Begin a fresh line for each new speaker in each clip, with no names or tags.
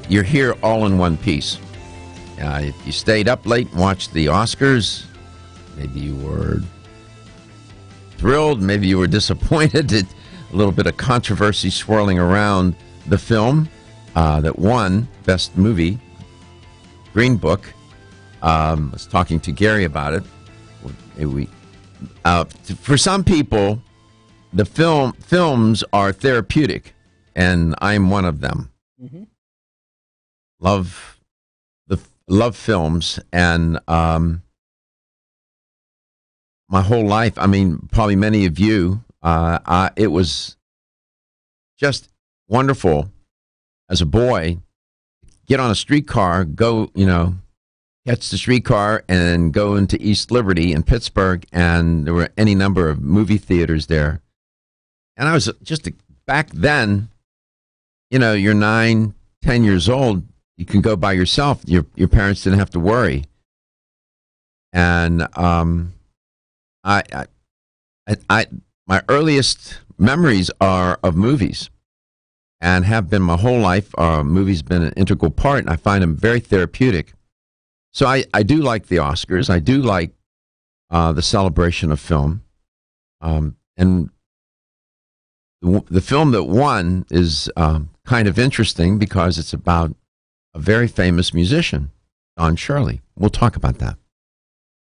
you're here all in one piece. If you stayed up late and watched the Oscars, maybe you were thrilled, maybe you were disappointed. A little bit of controversy swirling around the film that won Best Movie, Green Book. I was talking to Gary about it. For some people, the films are therapeutic, and I'm one of them. Mm-hmm. Love films, and my whole life. I mean, probably many of you. It was just wonderful as a boy. Get on a streetcar, go, catch the streetcar, and go into East Liberty in Pittsburgh, and there were any number of movie theaters there. And I was just back then. You're 9, 10 years old. You can go by yourself. Your parents didn't have to worry. And my earliest memories are of movies, and have been my whole life. Movies been an integral part, and I find them very therapeutic. So I do like the Oscars. I do like the celebration of film, and the film that won is kind of interesting because it's about a very famous musician, Don Shirley. We'll talk about that.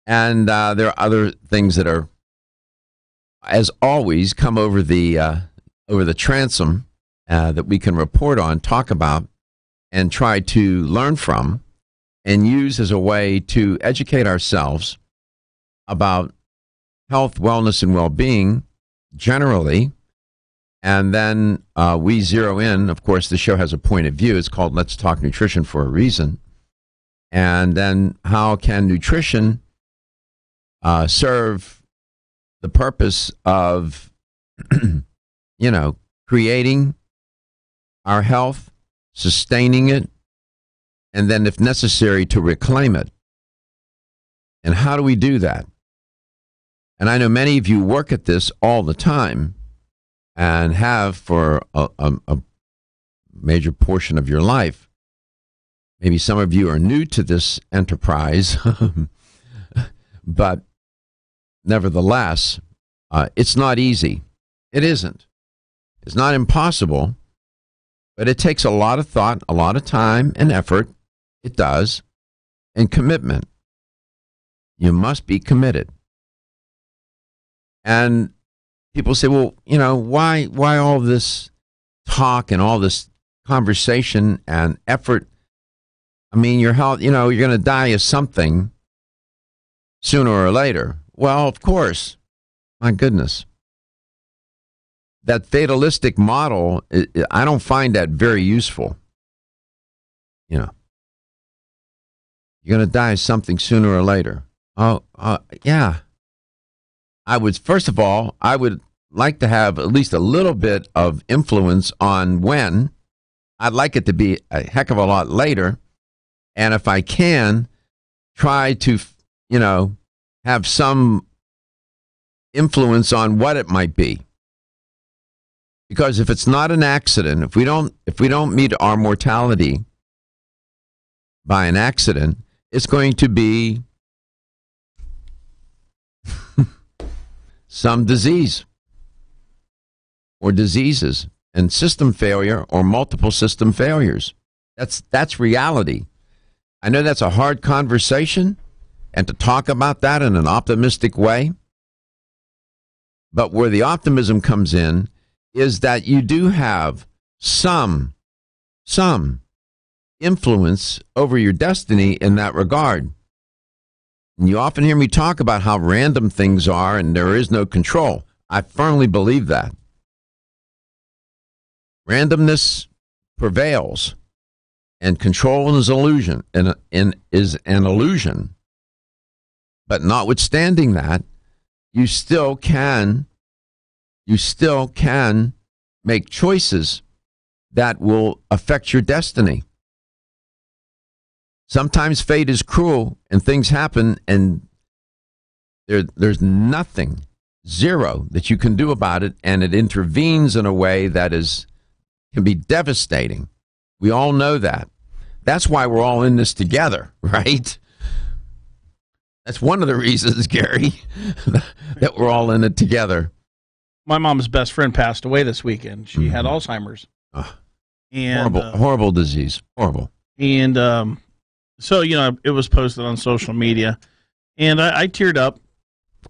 And there are other things that are, as always, come over the transom that we can report on, talk about, and try to learn from, and use as a way to educate ourselves about health, wellness, and well-being generally. And then we zero in. Of course, the show has a point of view. It's called Let's Talk Nutrition for a reason. And then how can nutrition serve the purpose of, creating our health, sustaining it, and then, if necessary, to reclaim it. And how do we do that? And I know many of you work at this all the time, and have for a major portion of your life. Maybe some of you are new to this enterprise, but nevertheless, it's not easy. It isn't. It's not impossible, but it takes a lot of thought, a lot of time and effort. It does, and commitment. You must be committed. And people say, well, why all this talk and all this conversation and effort? I mean, your health, you're going to die of something sooner or later. Well, of course. My goodness. That fatalistic model, I don't find that very useful. You're going to die of something sooner or later. Yeah. First of all, I would like to have at least a little bit of influence on when. I'd like it to be a heck of a lot later. And if I can, try to, have some influence on what it might be. Because if it's not an accident, if we don't meet our mortality by an accident, it's going to be some disease or diseases and system failure or multiple system failures. That's reality. I know that's a hard conversation and to talk about that in an optimistic way. But where the optimism comes in is that you do have some influence over your destiny in that regard. And you often hear me talk about how random things are and there is no control. I firmly believe that. Randomness prevails, and control is illusion, and is an illusion. But notwithstanding that, you still can make choices that will affect your destiny. Sometimes fate is cruel and things happen and there's nothing, zero, that you can do about it, and it intervenes in a way that can be devastating. We all know that. That's why we're all in this together, right? That's one of the reasons, Gary, that we're all in it together.
My mom's best friend passed away this weekend. She had Alzheimer's. And
horrible disease. Horrible.
And so, it was posted on social media. And I teared up.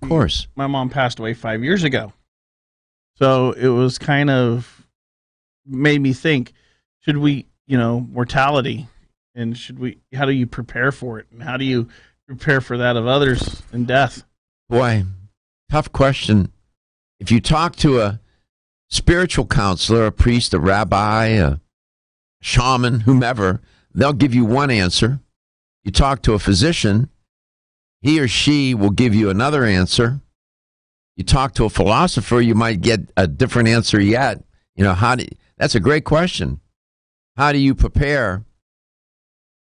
Of course.
My mom passed away 5 years ago. So it was kind of made me think, should we, mortality, and how do you prepare for it? And how do you prepare for that of others in death?
Boy, tough question. If you talk to a spiritual counselor, a priest, a rabbi, a shaman, whomever, they'll give you one answer. You talk to a physician, he or she will give you another answer. You talk to a philosopher, you might get a different answer yet. That's a great question. How do you prepare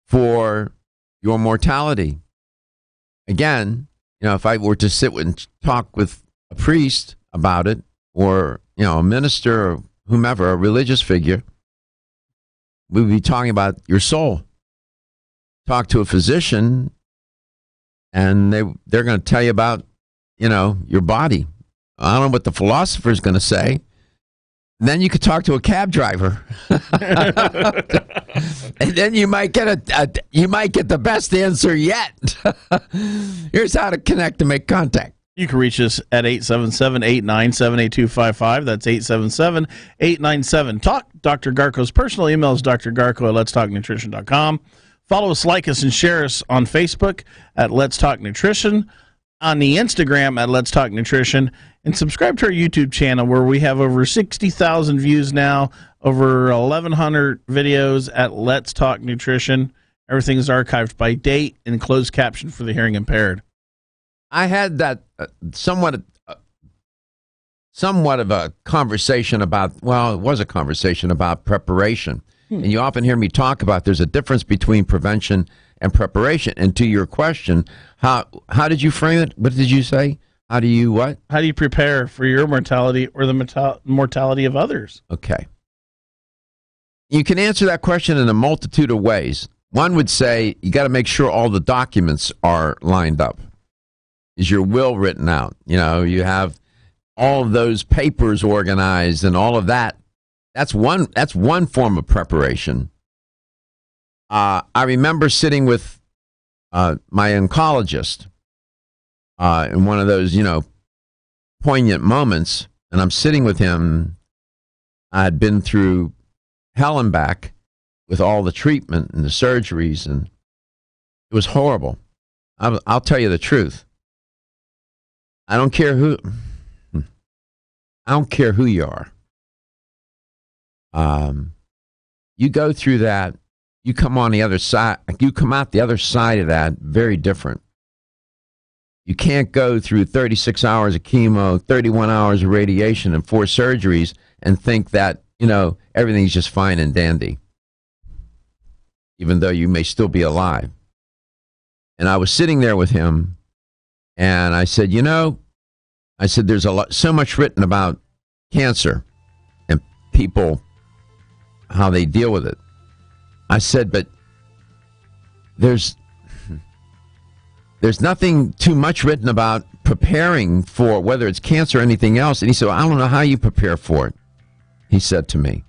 for your mortality? Again, if I were to sit and talk with a priest about it, or, a minister or whomever, a religious figure, we would be talking about your soul. Talk to a physician, and they're going to tell you about, your body. I don't know what the philosopher is going to say. And then you could talk to a cab driver, and then you might get the best answer yet. Here's how to connect to make contact.
You can reach us at 877-897-8255. That's 877-897-TALK. Dr. Garko's personal email is drgarko@letstalknutrition.com. Follow us, like us, and share us on Facebook at Let's Talk Nutrition, on the Instagram at Let's Talk Nutrition, and subscribe to our YouTube channel where we have over 60,000 views now, over 1,100 videos at Let's Talk Nutrition. Everything is archived by date and closed caption for the hearing impaired.
I had that somewhat of a conversation about, it was a conversation about preparation. And you often hear me talk about there's a difference between prevention and preparation. And to your question, how did you frame it? What did you say? How do you what?
How do you prepare for your mortality or the mortality of others?
Okay. You can answer that question in a multitude of ways. One would say you got to make sure all the documents are lined up. Is your will written out? You have all of those papers organized and all of that. That's one form of preparation. I remember sitting with my oncologist in one of those, poignant moments, and I'm sitting with him. I had been through hell and back with all the treatment and the surgeries, and it was horrible. I'll tell you the truth. I don't care who you are. You go through that, you come on the other side, you come out the other side of that very different. You can't go through 36 hours of chemo, 31 hours of radiation, and 4 surgeries and think that, everything's just fine and dandy, even though you may still be alive. And I was sitting there with him, and I said, there's so much written about cancer and people, how they deal with it. I said, but there's nothing too much written about preparing for whether it's cancer or anything else. And he said, I don't know how you prepare for it, he said to me.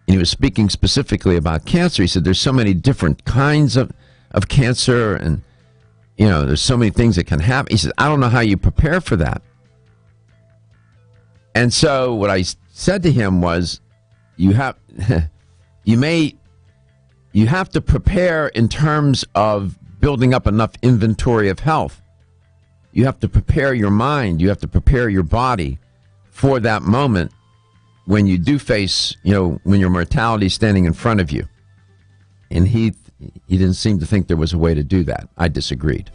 And he was speaking specifically about cancer. He said, there's so many different kinds of cancer, and there's so many things that can happen. He said, I don't know how you prepare for that. And so what I said to him was, you have to prepare in terms of building up enough inventory of health. You have to prepare your mind. You have to prepare your body for that moment when you do face, when your mortality is standing in front of you. And he didn't seem to think there was a way to do that. I disagreed.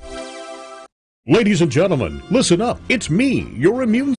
Ladies and gentlemen, listen up. It's me, your immune.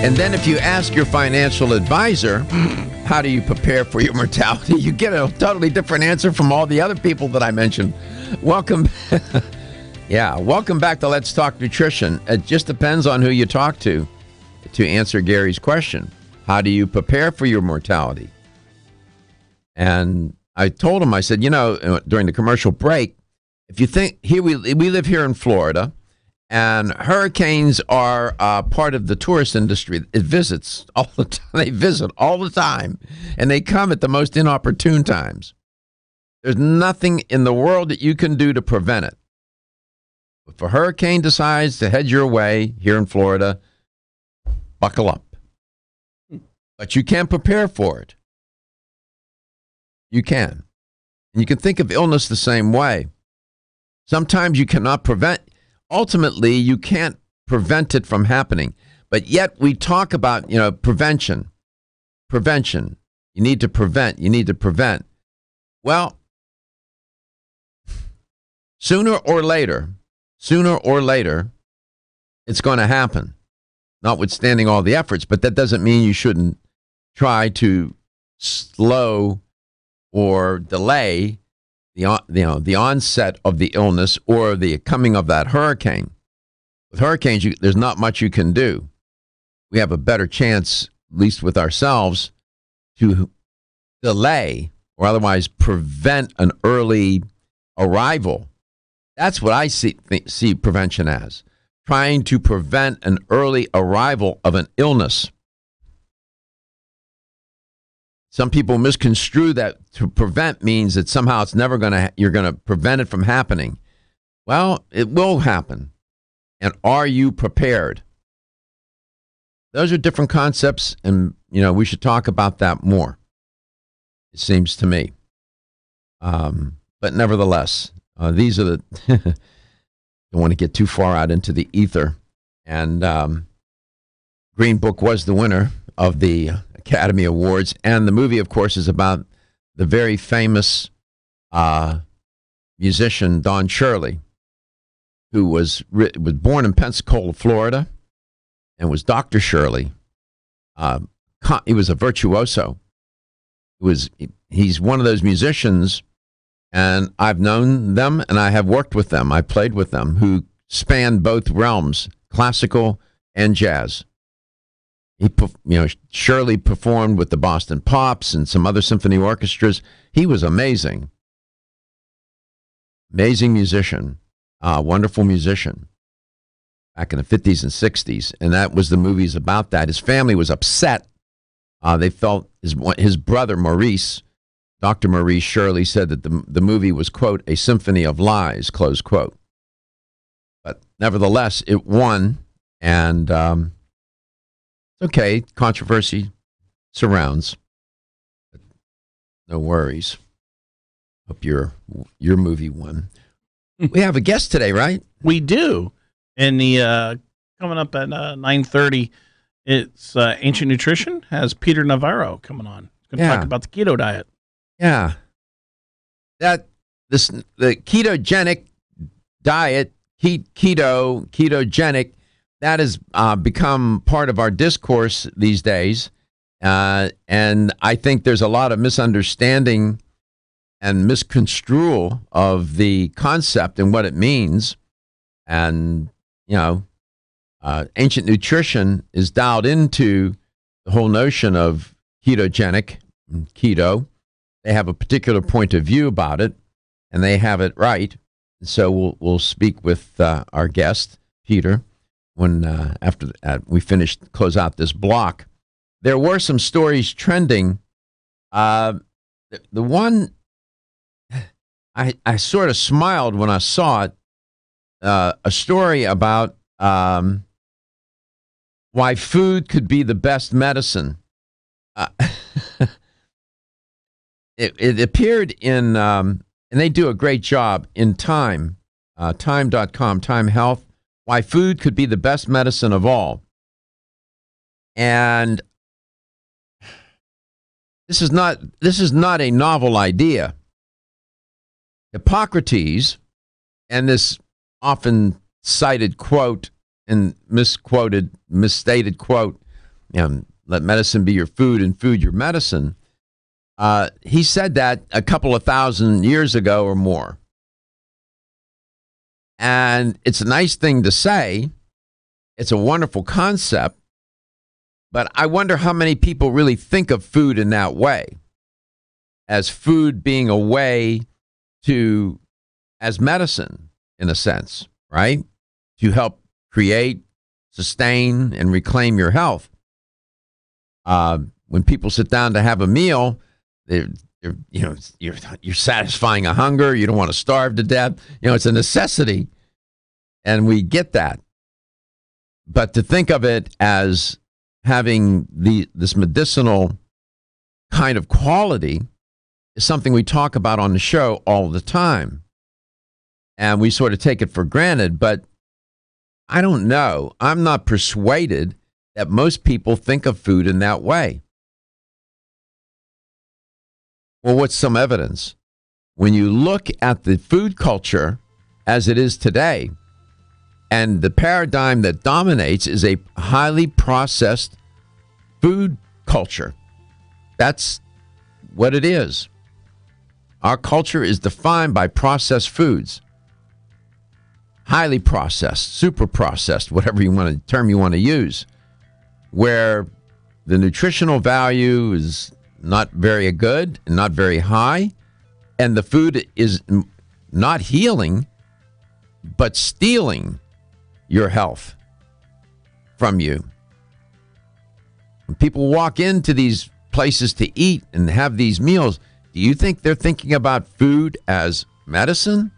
And then if you ask your financial advisor, how do you prepare for your mortality, you get a totally different answer from all the other people that I mentioned. Welcome. Yeah, welcome back to Let's Talk Nutrition. It just depends on who you talk to answer Gary's question. How do you prepare for your mortality? And I told him, I said, during the commercial break, if you think, we live here in Florida, and hurricanes are part of the tourist industry. It visits all the time. They visit all the time, and they come at the most inopportune times. There's nothing in the world that you can do to prevent it. If a hurricane decides to head your way here in Florida, buckle up. But you can prepare for it. You can. And you can think of illness the same way. Sometimes you cannot prevent. Ultimately, you can't prevent it from happening. But yet we talk about, prevention. Prevention. You need to prevent. You need to prevent. Well, sooner or later, it's going to happen, notwithstanding all the efforts. But that doesn't mean you shouldn't try to slow or delay the onset of the illness or the coming of that hurricane. With hurricanes, there's not much you can do. We have a better chance, at least with ourselves, to delay or otherwise prevent an early arrival. That's what I see prevention as, trying to prevent an early arrival of an illness. Some people misconstrue that to prevent means that somehow it's never you're going to prevent it from happening. Well, it will happen. And are you prepared? Those are different concepts, and we should talk about that more, it seems to me. But nevertheless, these are the don't want to get too far out into the ether. And Green Book was the winner of the Academy Awards, and the movie, of course, is about the very famous musician Don Shirley, who was born in Pensacola, Florida, and was Dr. Shirley. He was a virtuoso. He's one of those musicians, and I've known them, and I have worked with them. I played with them, who spanned both realms, classical and jazz. Shirley performed with the Boston Pops and some other symphony orchestras. He was amazing. Amazing musician. Wonderful musician. Back in the 50s and 60s. And that was the movies about that. His family was upset. They felt his brother, Maurice, Dr. Maurice Shirley, said that the movie was, quote, a symphony of lies, close quote. But nevertheless, it won. And okay, controversy surrounds. But no worries. Hope your movie won. We have a guest today, right?
We do. And the coming up at 9:30, it's Ancient Nutrition has Peter Navarro coming on. He's going to talk about the keto diet.
Yeah. The ketogenic diet, ketogenic, that has become part of our discourse these days. And I think there's a lot of misunderstanding and misconstrual of the concept and what it means. And, Ancient Nutrition is dialed into the whole notion of ketogenic, keto. They have a particular point of view about it, and they have it right. So we'll speak with our guest, Peter, when after we close out this block. There were some stories trending. The one I sort of smiled when I saw it. A story about why food could be the best medicine. It appeared in, and they do a great job in Time, time.com, Time Health, why food could be the best medicine of all. And this is not a novel idea. Hippocrates, and this often cited quote and misstated quote let medicine be your food and food your medicine. He said that a couple of thousand years ago or more. And it's a nice thing to say. It's a wonderful concept. But I wonder how many people really think of food in that way, as food being a way to, as medicine, in a sense, right? To help create, sustain, and reclaim your health. When people sit down to have a meal, you're satisfying a hunger. You don't want to starve to death. It's a necessity, and we get that. But to think of it as having this medicinal kind of quality is something we talk about on the show all the time. And we sort of take it for granted, but I don't know. I'm not persuaded that most people think of food in that way. Well, what's some evidence? When you look at the food culture as it is today, and the paradigm that dominates is a highly processed food culture. That's what it is. Our culture is defined by processed foods. Highly processed, super processed, whatever term you want to use, where the nutritional value is not very good and not very high, and the food is not healing, but stealing your health from you. When people walk into these places to eat and have these meals, do you think they're thinking about food as medicine?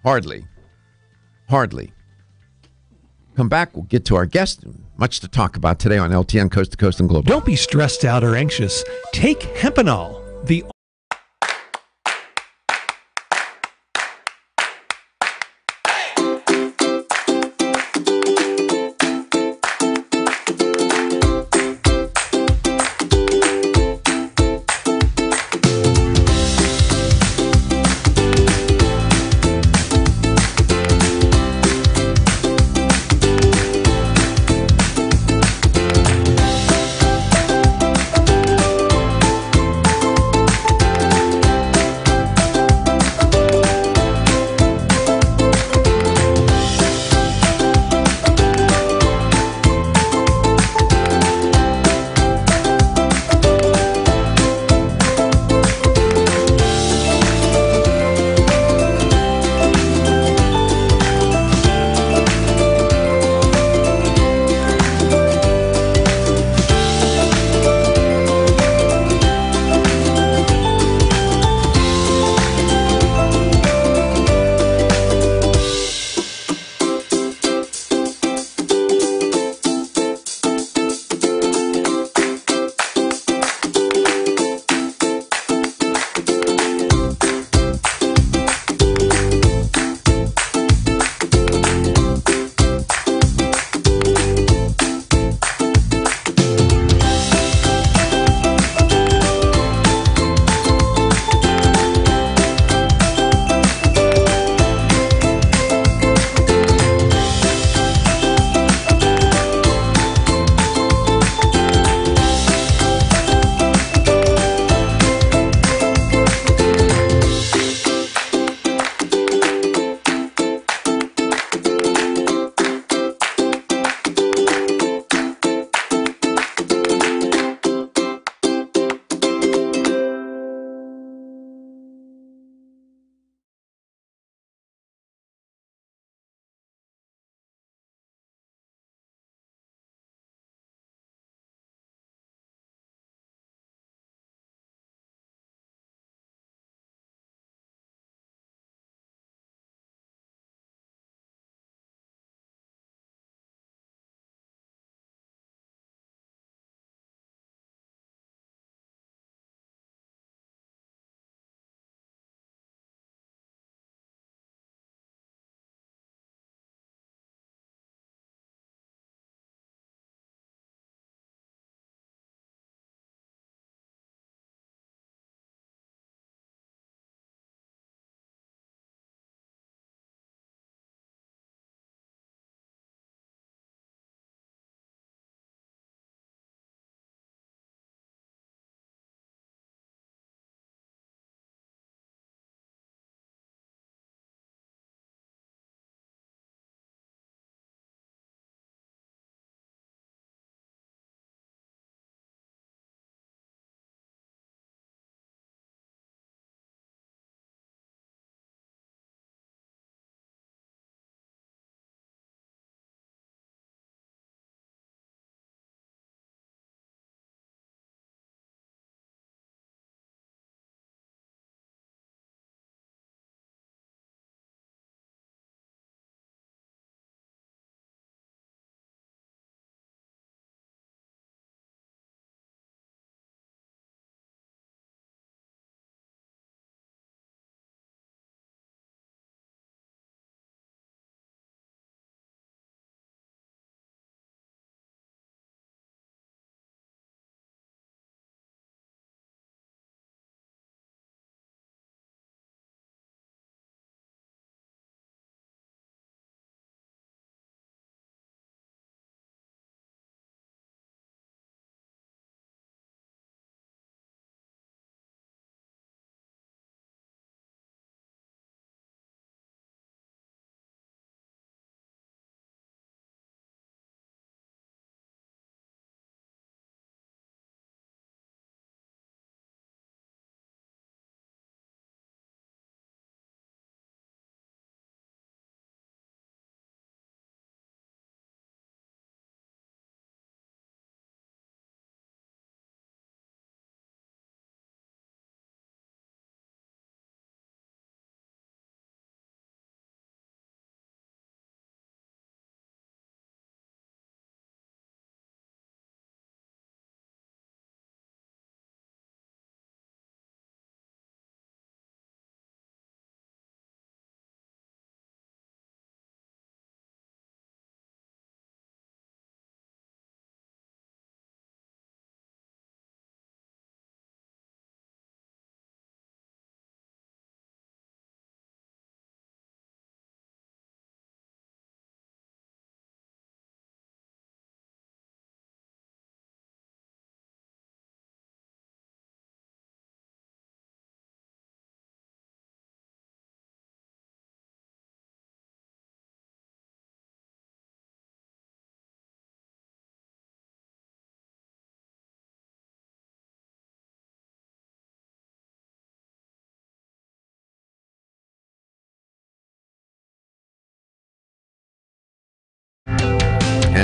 Hardly. Come back, we'll get to our guest. Much to talk about today on LTN Coast to Coast and Global.
Don't be stressed out or anxious. Take Hempanol, the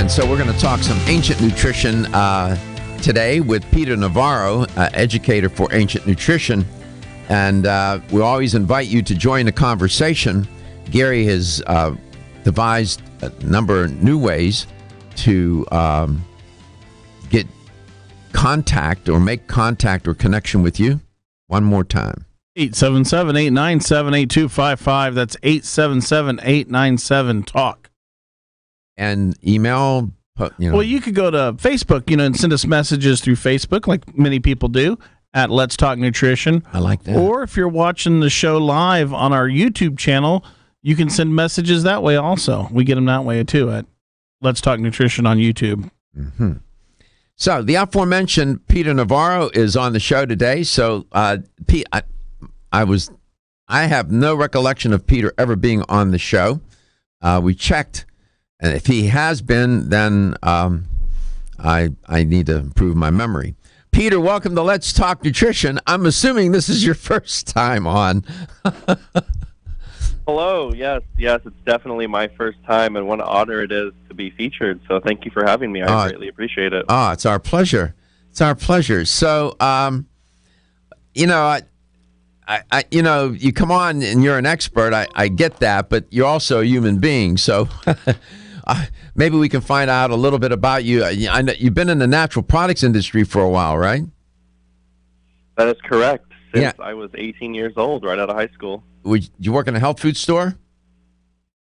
And so we're going to talk some ancient nutrition today with Peter Navarro, educator for ancient nutrition. And we always invite you to join the conversation. Gary has devised a number of new ways to get contact or make contact or connection with you. One more time.
877-897-8255. That's 877-897-TALK.
And email,
Well, you could go to Facebook, and send us messages through Facebook, like many people do, at Let's Talk Nutrition.
I like that.
Or if you're watching the show live on our YouTube channel, you can send messages that way also. We get them that way too at Let's Talk Nutrition on YouTube.
Mm-hmm. So the aforementioned Peter Navarro is on the show today. So, Pete, I have no recollection of Peter ever being on the show. We checked, and if he has been, then I need to improve my memory. Peter, welcome to Let's Talk Nutrition. I'm assuming this is your first time on.
Hello. Yes, it's definitely my first time, and what an honor it is to be featured. So thank you for having me. I greatly appreciate it.
It's our pleasure. It's our pleasure. So, you come on and you're an expert. I get that, but you're also a human being. So maybe we can find out a little bit about you. I know you've been in the natural products industry for a while, right?
That is correct. Since I was 18 years old, right out of high school.
Did you work in a health food store?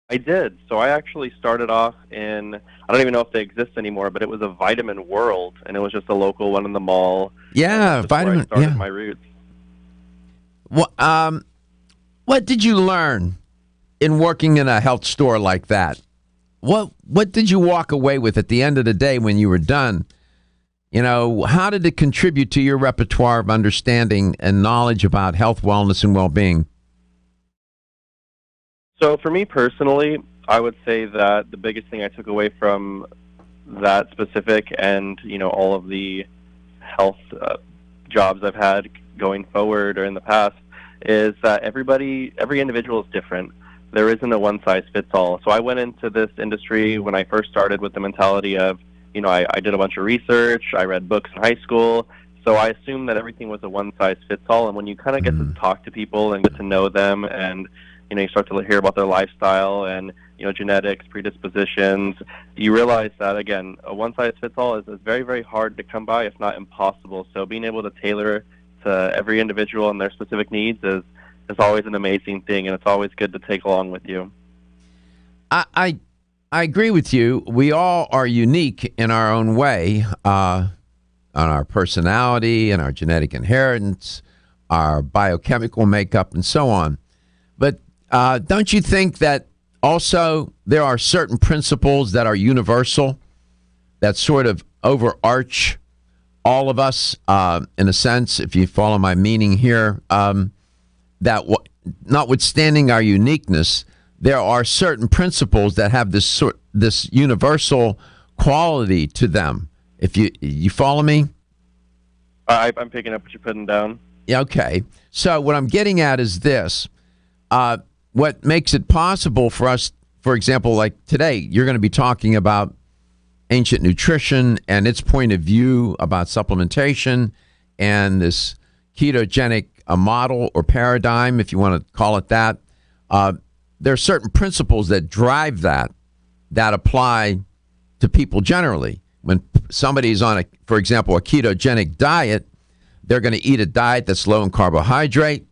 I did. So I actually started off in, I don't even know if they exist anymore, but it was a Vitamin World, and it was just a local one in the mall.
Yeah, Vitamin.
Where I started my roots.
What did you learn in working in a health store like that? What did you walk away with at the end of the day when you were done? How did it contribute to your repertoire of understanding and knowledge about health, wellness, and well-being?
So for me personally, I would say that the biggest thing I took away from that specific and, all of the health jobs I've had going forward or in the past is that every individual is different. There isn't a one-size-fits-all. So I went into this industry when I first started with the mentality of, I did a bunch of research, I read books in high school, so I assumed that everything was a one-size-fits-all. And when you kind of get to talk to people and get to know them and, you start to hear about their lifestyle and, genetics, predispositions, you realize that, again, a one-size-fits-all is very, very hard to come by, if not impossible. So being able to tailor to every individual and their specific needs is always an amazing thing, and it's always good to take along with you.
I agree with you. We all are unique in our own way, on our personality and our genetic inheritance, our biochemical makeup, and so on. But don't you think that also there are certain principles that are universal that sort of overarch all of us, in a sense, if you follow my meaning here, that notwithstanding our uniqueness, there are certain principles that have this universal quality to them. If you follow me?
I'm picking up what you're putting down.
Yeah, okay. So what I'm getting at is this. What makes it possible for us, for example, like today, you're going to be talking about ancient nutrition and its point of view about supplementation and this ketogenic model or paradigm, if you want to call it that. There are certain principles that drive that apply to people generally. When somebody's on, for example, a ketogenic diet, they're going to eat a diet that's low in carbohydrate,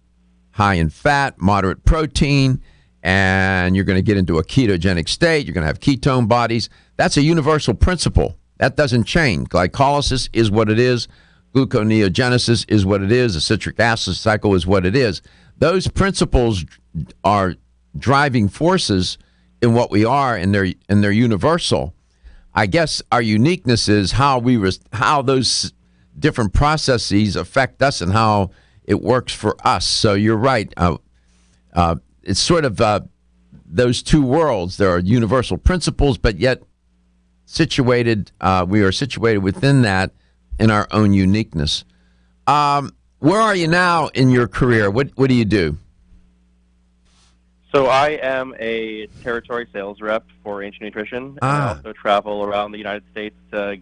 high in fat, moderate protein, and you're going to get into a ketogenic state. You're going to have ketone bodies. That's a universal principle. That doesn't change. Glycolysis is what it is. Gluconeogenesis is what it is. The citric acid cycle is what it is. Those principles are driving forces in what we are, and they're universal. I guess our uniqueness is how those different processes affect us and how it works for us. So you're right. It's sort of those two worlds. There are universal principles, but yet we are situated within that in our own uniqueness. Where are you now in your career? What do you do?
So I am a territory sales rep for Ancient Nutrition. And I also travel around the United States to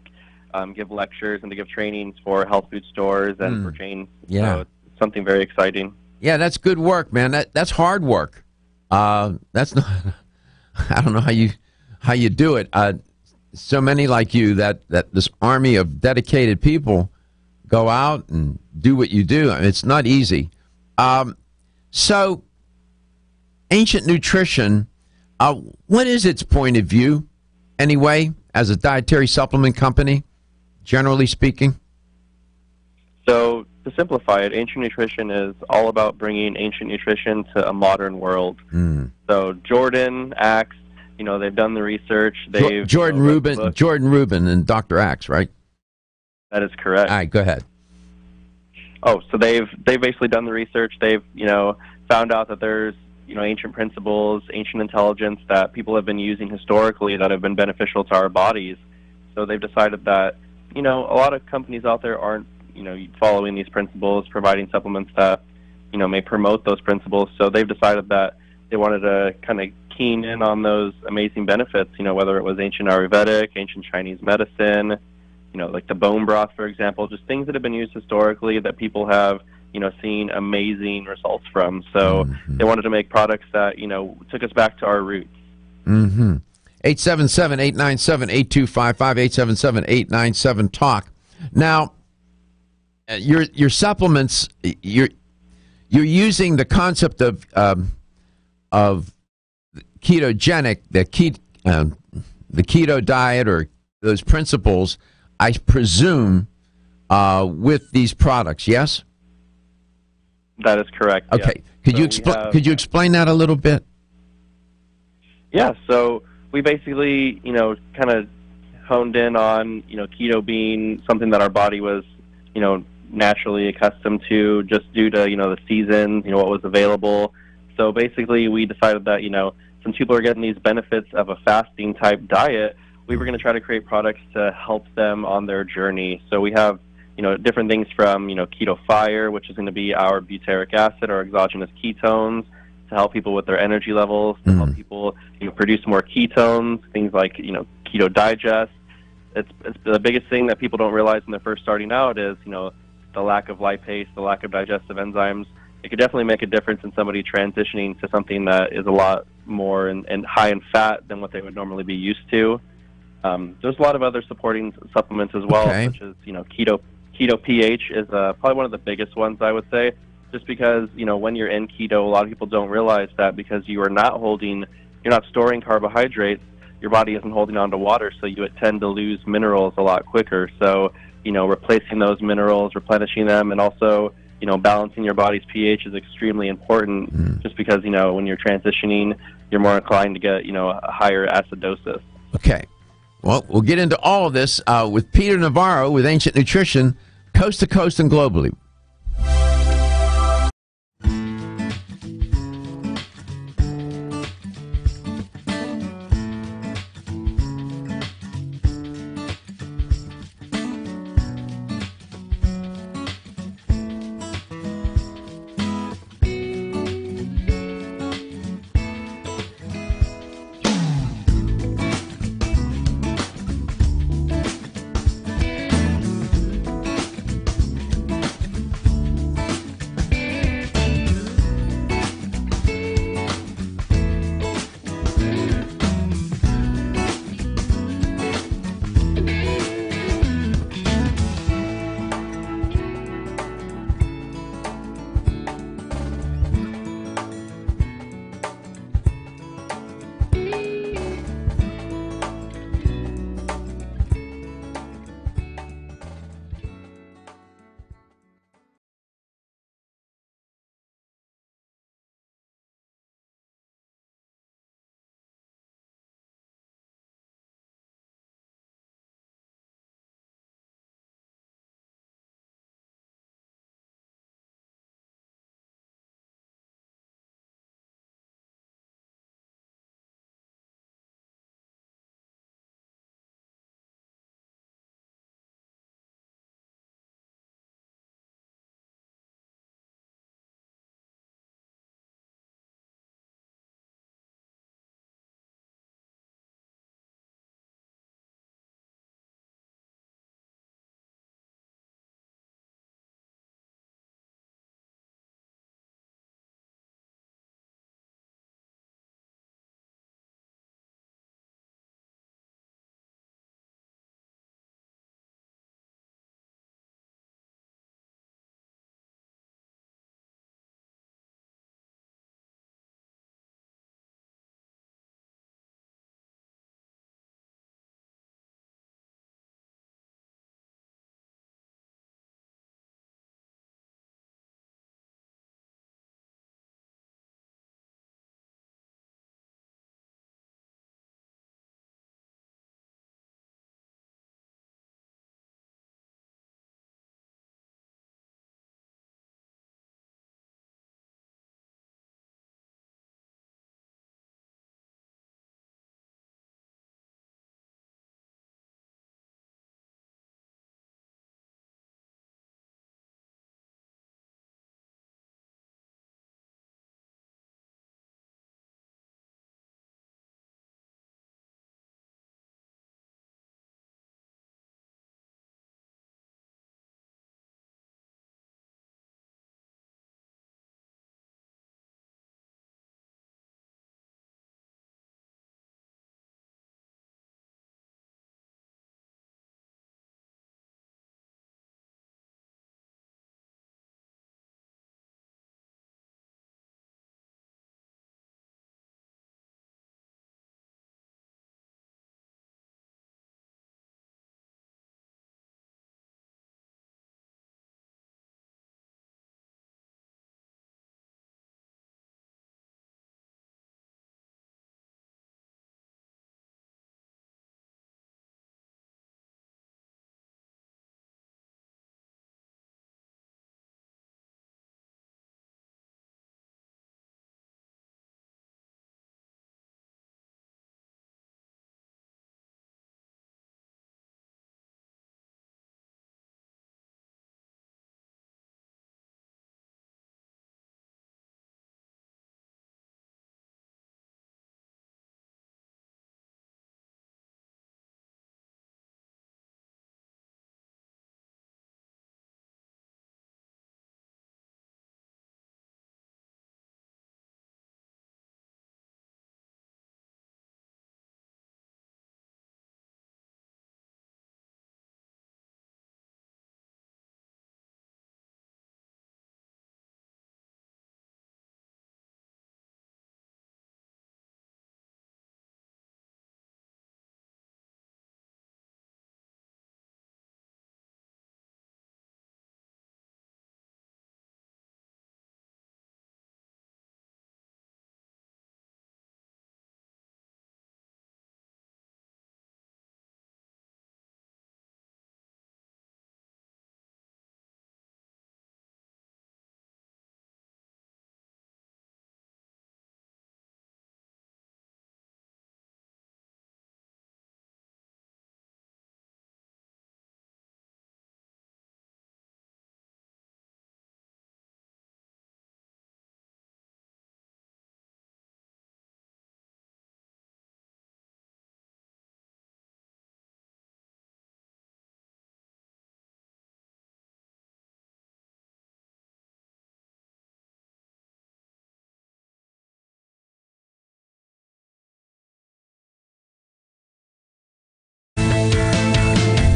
give lectures and to give trainings for health food stores and for chains.
Yeah.
So it's something very exciting.
Yeah, that's good work, man. That's hard work. That's not. I don't know how you do it. So many like you that this army of dedicated people go out and do what you do. I mean, it's not easy. So, Ancient Nutrition, what is its point of view, anyway, as a dietary supplement company, generally speaking?
So, to simplify it, Ancient Nutrition is all about bringing ancient nutrition to a modern world. So, Jordan, Axe, they've done the research. They've
Jordan Rubin and Dr. Axe, right?
That is correct.
All right, go ahead.
Oh, so they've basically done the research. They've found out that there's ancient principles, ancient intelligence that people have been using historically that have been beneficial to our bodies. So they've decided that a lot of companies out there aren't following these principles, providing supplements that may promote those principles. So they've decided that they wanted to kind of keen in on those amazing benefits. Whether it was ancient Ayurvedic, ancient Chinese medicine, like the bone broth, for example, just things that have been used historically that people have, seen amazing results from. So they wanted to make products that, took us back to our roots.
877-897-8255, 877-897-TALK. Now, your supplements, you're using the concept of ketogenic, the keto diet, or those principles, I presume, with these products, yes?
That is correct.
Okay.
Yes.
Could you explain that a little bit?
Yeah. So we basically, kind of honed in on, keto being something that our body was, naturally accustomed to just due to, the seasons, what was available. So basically we decided that, since people are getting these benefits of a fasting type diet, we were going to try to create products to help them on their journey. So we have, different things from, Keto Fire, which is going to be our butyric acid or exogenous ketones to help people with their energy levels, to help people, produce more ketones, things like, Keto Digest. It's the biggest thing that people don't realize when they're first starting out is, the lack of lipase, the lack of digestive enzymes. It could definitely make a difference in somebody transitioning to something that is a lot more and high in fat than what they would normally be used to. There's a lot of other supporting supplements as well, such as Keto pH is probably one of the biggest ones, I would say, just because when you're in keto, a lot of people don't realize that because you're not storing carbohydrates, your body isn't holding on to water, so you tend to lose minerals a lot quicker. So replacing those minerals, replenishing them, and also balancing your body's pH is extremely important. Just because when you're transitioning, you're more inclined to get a higher acidosis.
Okay. Well, we'll get into all of this with Peter Navarro with Ancient Nutrition, coast to coast and globally.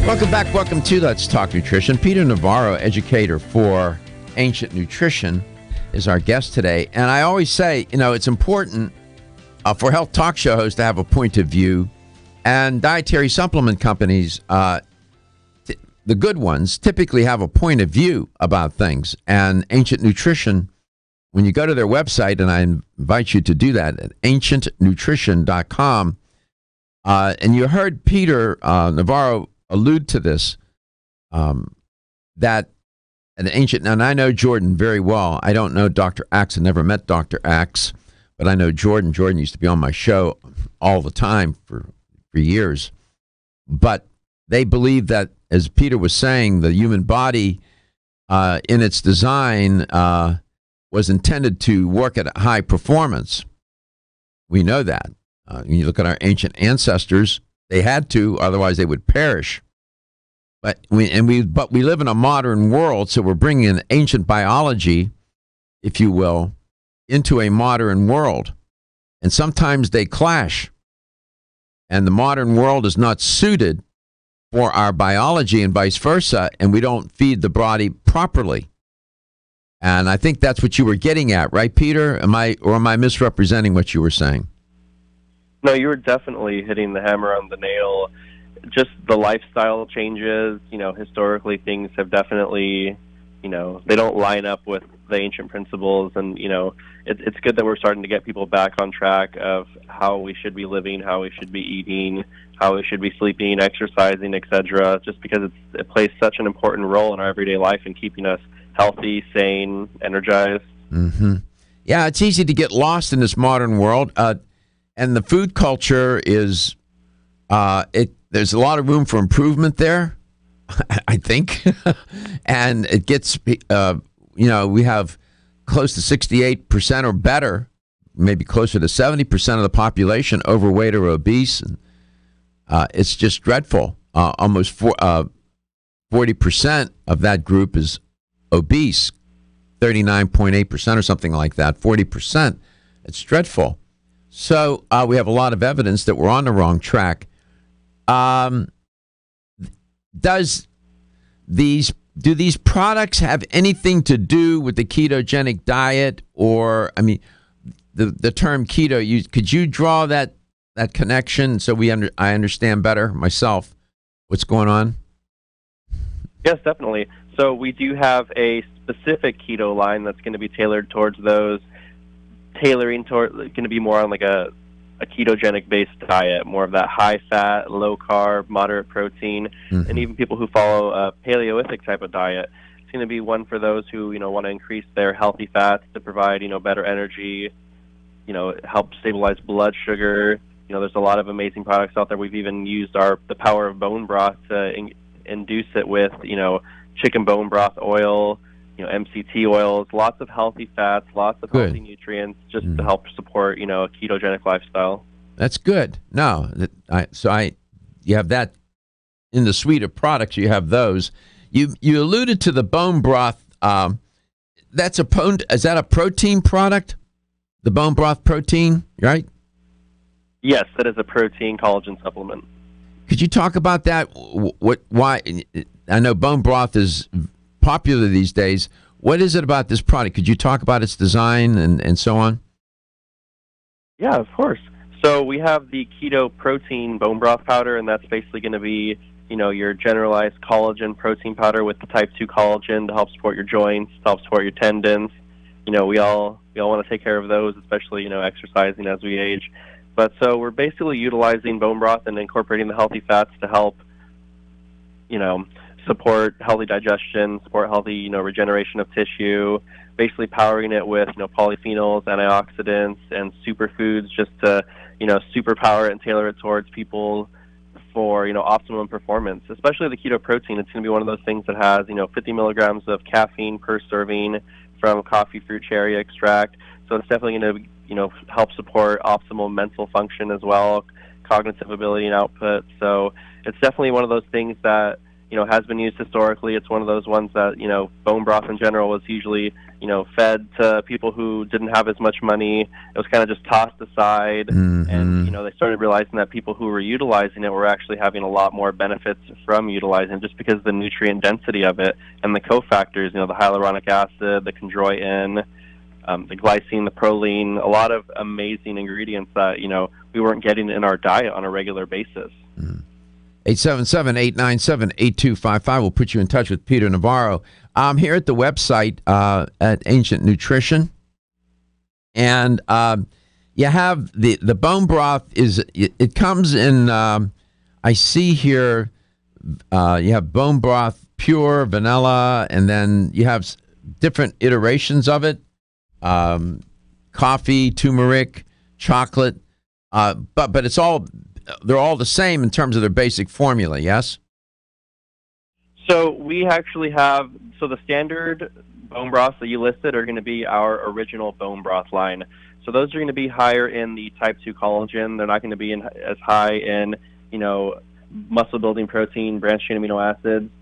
Welcome back. Welcome to Let's Talk Nutrition. Peter Navarro, educator for Ancient Nutrition, is our guest today. And I always say, it's important for health talk show hosts to have a point of view. And dietary supplement companies, the good ones, typically have a point of view about things. And Ancient Nutrition, when you go to their website, and I invite you to do that at ancientnutrition.com, and you heard Peter Navarro allude to this, that an ancient, and I know Jordan very well. I don't know Dr. Axe. I never met Dr. Axe, but I know Jordan. Jordan used to be on my show all the time for years. But they believe that, as Peter was saying, the human body in its design was intended to work at a high performance. We know that. When you look at our ancient ancestors, they had to, otherwise they would perish. But we live in a modern world, so we're bringing in ancient biology, if you will, into a modern world. And sometimes they clash. And the modern world is not suited for our biology and vice versa, and we don't feed the body properly. And I think that's what you were getting at, right, Peter? Am I misrepresenting what you were saying?
No, you were definitely hitting the hammer on the nail. Just the lifestyle changes, historically things have definitely, they don't line up with the ancient principles. And, it's good that we're starting to get people back on track of how we should be living, how we should be eating, how we should be sleeping, exercising, etc. Just because it plays such an important role in our everyday life in keeping us healthy, sane, energized.
Mm-hmm. Yeah, it's easy to get lost in this modern world. And the food culture is, there's a lot of room for improvement there, I think. And it gets, we have close to 68% or better, maybe closer to 70% of the population overweight or obese. And it's just dreadful. Almost 40% of that group is obese, 39.8% or something like that, 40%. It's dreadful. So we have a lot of evidence that we're on the wrong track. Do these products have anything to do with the ketogenic diet? Or, the term keto, could you draw that connection so I understand better myself what's going on?
Yes, definitely. So we do have a specific keto line that's going to be tailored towards those, going to be more on like a ketogenic based diet, more of that high fat, low carb, moderate protein, and even people who follow a paleolithic type of diet. It's going to be one for those who want to increase their healthy fats to provide better energy, help stabilize blood sugar. There's a lot of amazing products out there. We've even used the power of bone broth to induce it with chicken bone broth oil, MCT oils, lots of healthy fats, lots of healthy nutrients, just to help support, a ketogenic lifestyle. That's good.
No, you have that in the suite of products. You have those. You alluded to the bone broth. Is that a protein product? The bone broth protein, right?
Yes, that is a protein collagen supplement.
Could you talk about that? Why? I know bone broth is popular these days. What is it about this product? Could you talk about its design and so on?
Yeah, of course. So we have the keto protein bone broth powder, and that's basically going to be, your generalized collagen protein powder with the type 2 collagen to help support your joints, to help support your tendons. We all want to take care of those, especially, exercising as we age. But so we're basically utilizing bone broth and incorporating the healthy fats to help, support healthy digestion, support healthy, regeneration of tissue, basically powering it with, polyphenols, antioxidants, and superfoods just to, superpower it and tailor it towards people for, optimum performance. Especially the keto protein, it's going to be one of those things that has, 50 milligrams of caffeine per serving from coffee fruit cherry extract. So it's definitely going to, help support optimal mental function as well, cognitive ability and output. So it's definitely one of those things that, has been used historically. It's one of those ones that, bone broth in general was usually, fed to people who didn't have as much money. It was kind of just tossed aside.
Mm-hmm.
And, they started realizing that people who were utilizing it were actually having a lot more benefits from utilizing it just because of the nutrient density of it and the cofactors, the hyaluronic acid, the chondroitin, the glycine, the proline, a lot of amazing ingredients that, we weren't getting in our diet on a regular basis.
877-897-8255 will put you in touch with Peter Navarro. I'm here at the website at Ancient Nutrition, and you have the bone broth. It comes in, I see here, you have bone broth pure, vanilla, and then you have different iterations of it, coffee, turmeric, chocolate, but it's all, they're all the same in terms of their basic formula, yes?
So we actually have, the standard bone broths that you listed are going to be our original bone broth line. So those are going to be higher in the type 2 collagen. They're not going to be as high in, muscle building protein, branched chain amino acids.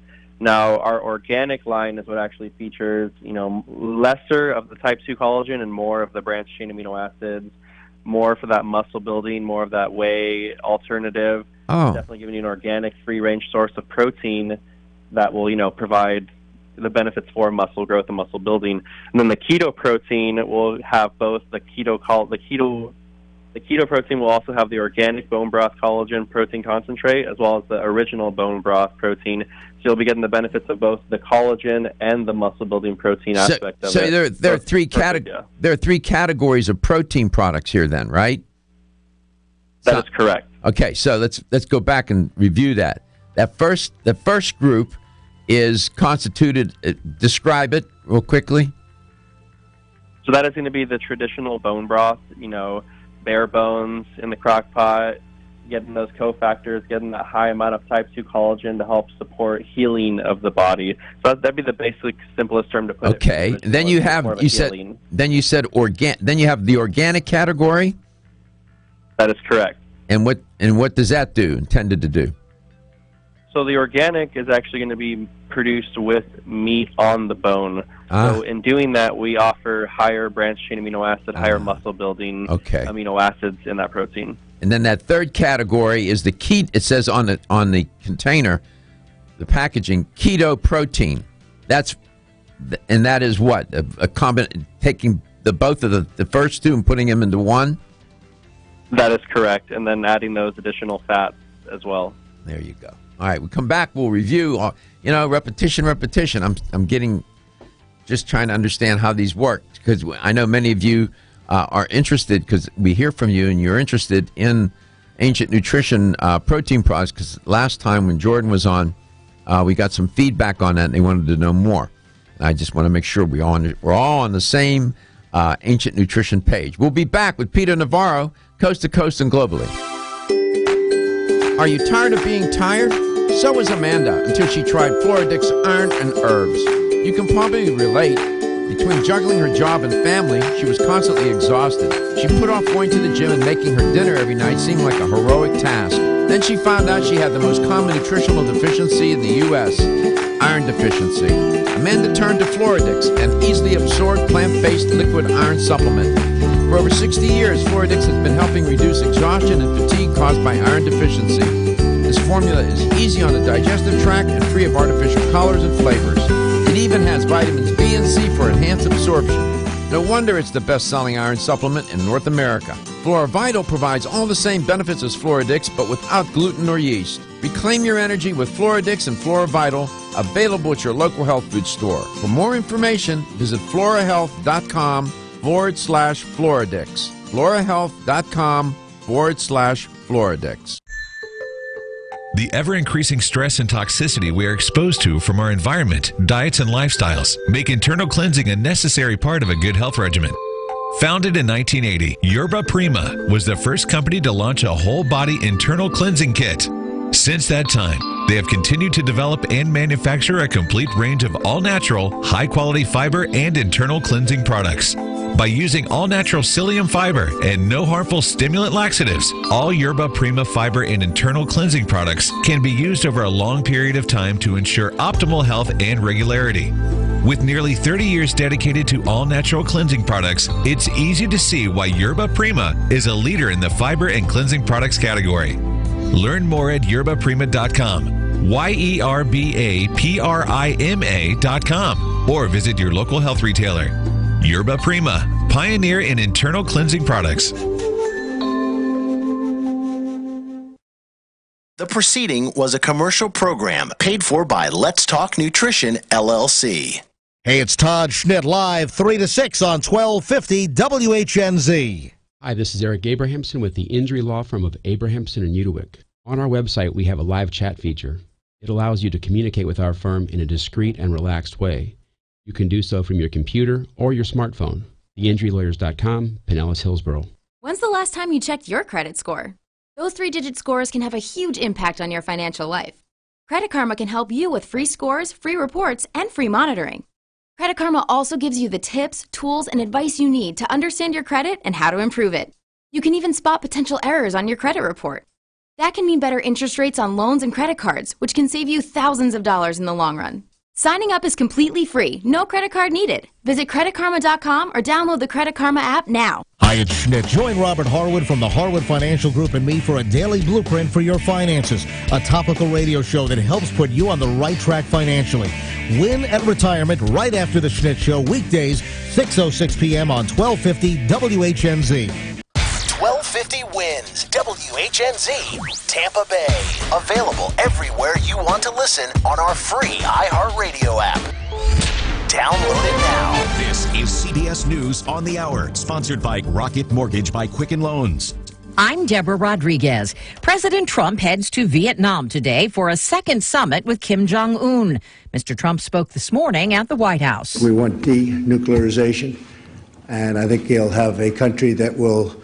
Now, our organic line is what actually features, lesser of the type 2 collagen and more of the branched chain amino acids, more for that muscle building, more of that whey alternative.
Oh.
Definitely giving you an organic, free-range source of protein that will, provide the benefits for muscle growth and muscle building. And then the keto protein will have both the keto protein will also have the organic bone broth collagen protein concentrate as well as the original bone broth protein. So you'll be getting the benefits of both the collagen and the muscle building protein aspect of it.
So there are three categories of protein products here then, right?
That is correct.
Okay, so let's go back and review that. The first group is constituted. Describe it real quickly.
So that is going to be the traditional bone broth. Bare bones in the crock pot, getting those cofactors, getting that high amount of type 2 collagen to help support healing of the body. So that'd be the basic, simplest term to put it.
Okay. Then you have then you said then you have the organic category.
That is correct.
And what does that do? Intended to do?
So the organic is actually going to be produced with meat on the bone. So in doing that, we offer higher branched chain amino acid, higher muscle building amino acids in that protein.
And then that third category is the it says on the container, the packaging, keto protein. That is what? Taking both of the first two and putting them into one?
That is correct. And then adding those additional fats as well.
There you go. All right, we come back, we'll review, repetition. I'm just trying to understand how these work, because I know many of you are interested, because we hear from you and you're interested in Ancient Nutrition protein products, because last time when Jordan was on, we got some feedback on that and they wanted to know more. And I just want to make sure we're all on the same Ancient Nutrition page. We'll be back with Peter Navarro, coast to coast and globally. Are you tired of being tired? So was Amanda until she tried Floradix Iron and Herbs. You can probably relate. Between juggling her job and family, she was constantly exhausted. She put off going to the gym and making her dinner every night seemed like a heroic task. Then she found out she had the most common nutritional deficiency in the U.S., iron deficiency. Amanda turned to Floradix, an easily absorbed plant-based liquid iron supplement. For over 60 years, Floradix has been helping reduce exhaustion and fatigue caused by iron deficiency. This formula is easy on the digestive tract and free of artificial colors and flavors. It even has vitamins B and C for enhanced absorption. No wonder it's the best-selling iron supplement in North America. FloraVital provides all the same benefits as Floradix, but without gluten or yeast. Reclaim your energy with Floradix and FloraVital, available at your local health food store. For more information, visit florahealth.com/Floradix. florahealth.com/Floradix.
The ever-increasing stress and toxicity we are exposed to from our environment, diets, and lifestyles make internal cleansing a necessary part of a good health regimen. Founded in 1980, Yerba Prima was the first company to launch a whole-body internal cleansing kit. Since that time, they have continued to develop and manufacture a complete range of all-natural, high-quality fiber and internal cleansing products. By using all-natural psyllium fiber and no harmful stimulant laxatives, all Yerba Prima fiber and internal cleansing products can be used over a long period of time to ensure optimal health and regularity. With nearly 30 years dedicated to all-natural cleansing products, it's easy to see why Yerba Prima is a leader in the fiber and cleansing products category. Learn more at yerbaprima.com, YERBAPRIMA.com, or visit your local health retailer. Yerba Prima, pioneer in internal cleansing products.
The preceding was a commercial program paid for by Let's Talk Nutrition, LLC.
Hey, it's Todd Schnitt live 3 to 6 on 1250 WHNZ.
Hi, this is Eric Abrahamson with the injury law firm of Abrahamson and Udewick. On our website, we have a live chat feature. It allows you to communicate with our firm in a discreet and relaxed way. You can do so from your computer or your smartphone. TheInjuryLawyers.com, Pinellas, Hillsborough.
When's the last time you checked your credit score? Those 3-digit scores can have a huge impact on your financial life. Credit Karma can help you with free scores, free reports, and free monitoring. Credit Karma also gives you the tips, tools, and advice you need to understand your credit and how to improve it. You can even spot potential errors on your credit report. That can mean better interest rates on loans and credit cards, which can save you thousands of dollars in the long run. Signing up is completely free, no credit card needed. Visit creditkarma.com or download the Credit Karma app now.
Hi, it's Schnitt. Join Robert Harwood from the Harwood Financial Group and me for a daily blueprint for your finances, a topical radio show that helps put you on the right track financially. Win at retirement right after the Schnitt Show, weekdays, 6:06 p.m. on 1250 WHNZ.
1250 wins WHNZ, Tampa Bay. Available everywhere you want to listen on our free iHeartRadio app. Download it now.
This is CBS News on the Hour, sponsored by Rocket Mortgage by Quicken Loans.
I'm Deborah Rodriguez. President Trump heads to Vietnam today for a second summit with Kim Jong-un. Mr. Trump spoke this morning at the White House.
We want denuclearization, and I think he'll have a country that will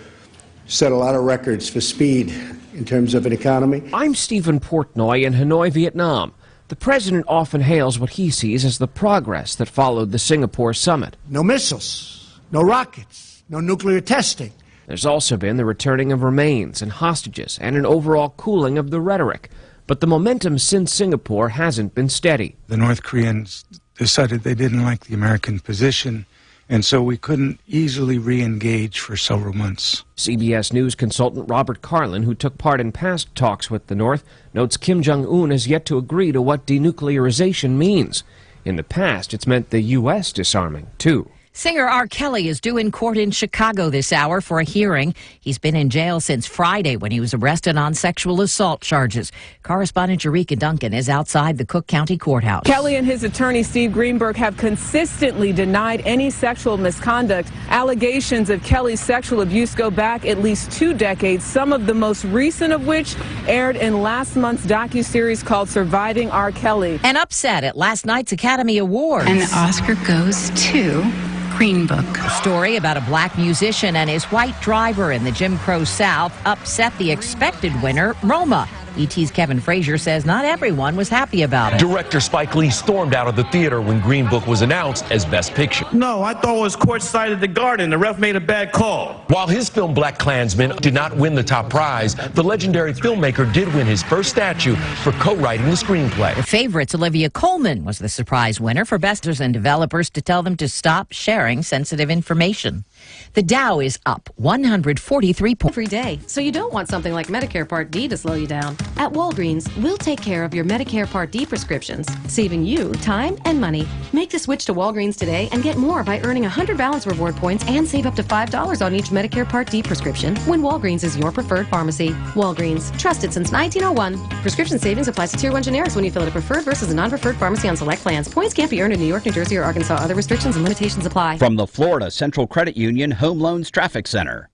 set a lot of records for speed in terms of an economy.
I'm Stephen Portnoy in Hanoi, Vietnam. The president often hails what he sees as the progress that followed the Singapore summit.
No missiles, no rockets, no nuclear testing.
There's also been the returning of remains and hostages and an overall cooling of the rhetoric. But the momentum since Singapore hasn't been steady.
The North Koreans decided they didn't like the American position, and so we couldn't easily re-engage for several months.
CBS News consultant Robert Carlin, who took part in past talks with the North, notes Kim Jong-un has yet to agree to what denuclearization means. In the past, it's meant the U.S. disarming, too.
Singer R. Kelly is due in court in Chicago this hour for a hearing. He's been in jail since Friday when he was arrested on sexual assault charges. Correspondent Eureka Duncan is outside the Cook County Courthouse.
Kelly and his attorney Steve Greenberg have consistently denied any sexual misconduct. Allegations of Kelly's sexual abuse go back at least 2 decades, some of the most recent of which aired in last month's docuseries called Surviving R. Kelly.
An upset at last night's Academy Awards.
And the Oscar goes to Green Book.
A story about a black musician and his white driver in the Jim Crow South upset the expected winner, Roma. E.T.'s Kevin Frazier says not everyone was happy about it.
Director Spike Lee stormed out of the theater when Green Book was announced as Best Picture.
No, I thought it was courtside at the Garden. The ref made a bad call.
While his film Black Klansman did not win the top prize, the legendary filmmaker did win his first statue for co-writing the screenplay.
The favorites, Olivia Colman, was the surprise winner for investors and developers to tell them to stop sharing sensitive information. The Dow is up 143 points
every day, so you don't want something like Medicare Part D to slow you down. At Walgreens, we'll take care of your Medicare Part D prescriptions, saving you time and money. Make the switch to Walgreens today and get more by earning 100 balance reward points and save up to $5 on each Medicare Part D prescription when Walgreens is your preferred pharmacy. Walgreens, trusted since 1901. Prescription savings applies to Tier 1 generics when you fill at a preferred versus a non-preferred pharmacy on select plans. Points can't be earned in New York, New Jersey, or Arkansas. Other restrictions and limitations apply.
From the Florida Central Credit Union Home Loans Traffic Center.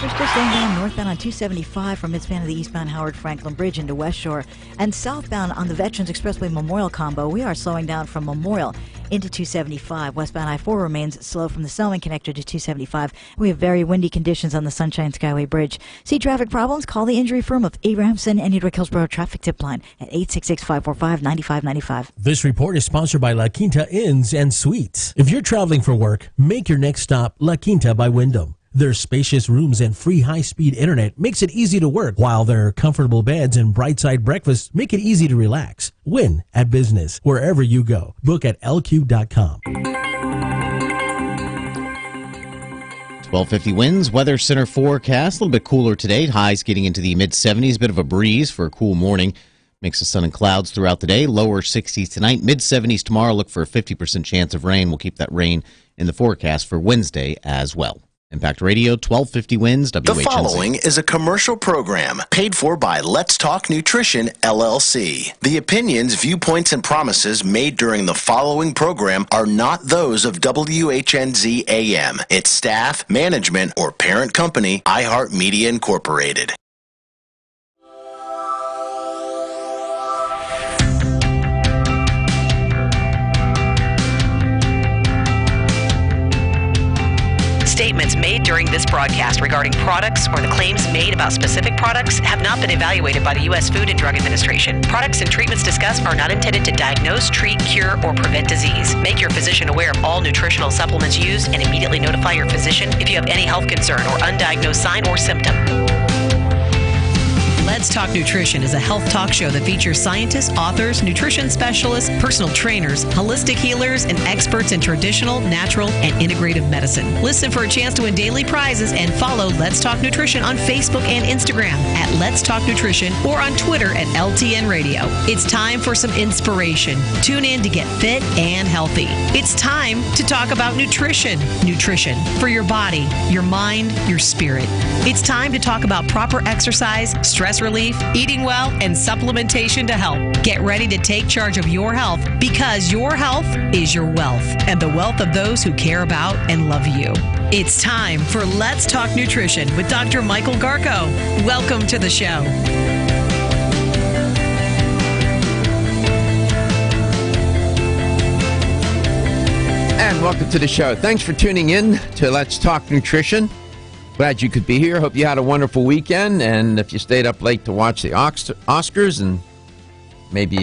are still slowing down northbound on 275 from midspan of the eastbound Howard Franklin Bridge into West Shore. And southbound on the Veterans Expressway Memorial combo, we are slowing down from Memorial into 275. Westbound I-4 remains slow from the Selman connector to 275. We have very windy conditions on the Sunshine Skyway Bridge. See traffic problems? Call the injury firm of Abrahamson and Edwick Hillsborough Traffic Tip Line at 866-545-9595.
This report is sponsored by La Quinta Inns and Suites. If you're traveling for work, make your next stop La Quinta by Wyndham. Their spacious rooms and free high-speed internet makes it easy to work, while their comfortable beds and bright-side breakfasts make it easy to relax. Win at business wherever you go. Book at lq.com.
1250 winds, weather center forecast. A little bit cooler today. Highs getting into the mid-70s. Bit of a breeze for a cool morning. Mix of sun and clouds throughout the day. Lower 60s tonight. Mid-70s tomorrow. Look for a 50% chance of rain. We'll keep that rain in the forecast for Wednesday as well. Impact Radio, 1250 winds, WHNC.
The following is a commercial program paid for by Let's Talk Nutrition, LLC. The opinions, viewpoints, and promises made during the following program are not those of WHNZ AM, its staff, management, or parent company, iHeartMedia Incorporated.
Statements made during this broadcast regarding products or the claims made about specific products have not been evaluated by the U.S. Food and Drug Administration. Products and treatments discussed are not intended to diagnose, treat, cure, or prevent disease. Make your physician aware of all nutritional supplements used and immediately notify your physician if you have any health concern or undiagnosed sign or symptom. Let's Talk Nutrition is a health talk show that features scientists, authors, nutrition specialists, personal trainers, holistic healers, and experts in traditional, natural, and integrative medicine. Listen for a chance to win daily prizes and follow Let's Talk Nutrition on Facebook and Instagram at Let's Talk Nutrition or on Twitter at LTN Radio. It's time for some inspiration. Tune in to get fit and healthy. It's time to talk about nutrition. Nutrition for your body, your mind, your spirit. It's time to talk about proper exercise, stress relief, eating well, and supplementation to help. Get ready to take charge of your health because your health is your wealth and the wealth of those who care about and love you. It's time for Let's Talk Nutrition with Dr. Michael Garko. Welcome to the show.
And welcome to the show. Thanks for tuning in to Let's Talk Nutrition. Glad you could be here. Hope you had a wonderful weekend. And if you stayed up late to watch the Oscars and maybe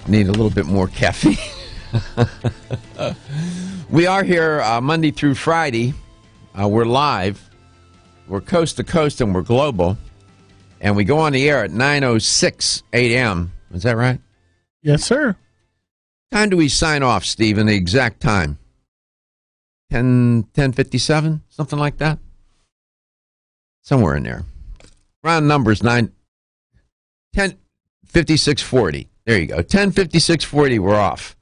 need a little bit more caffeine. We are here Monday through Friday. We're live. We're coast to coast and we're global. And we go on the air at 9:06 a.m. Is that right?
Yes, sir.
Time do we sign off, Stephen? The exact time? 10:57, something like that. Somewhere in there. Round numbers 10:56:40. There you go. 10:56:40. We're off.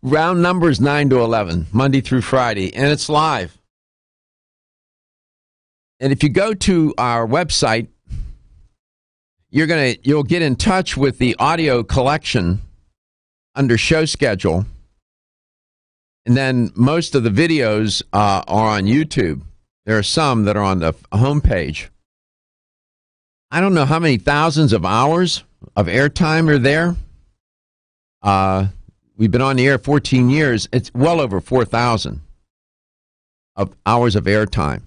Round numbers 9 to 11, Monday through Friday, and it's live. And if you go to our website, you'll get in touch with the audio collection under show schedule. And then most of the videos are on YouTube. There are some that are on the homepage. I don't know how many thousands of hours of airtime are there. We've been on the air 14 years. It's well over 4,000 of hours of airtime.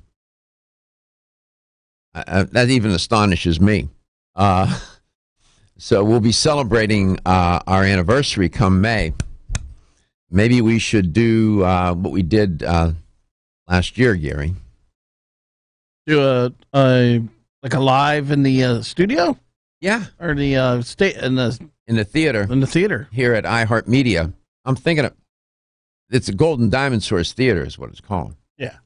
That even astonishes me. So we'll be celebrating our anniversary come May. Maybe we should do what we did last year, Gary.
Do a live in the studio?
Yeah,
or the in
the theater.
In the theater
here at iHeartMedia. I'm thinking it's a Golden Diamond Source Theater is what it's called.
Yeah.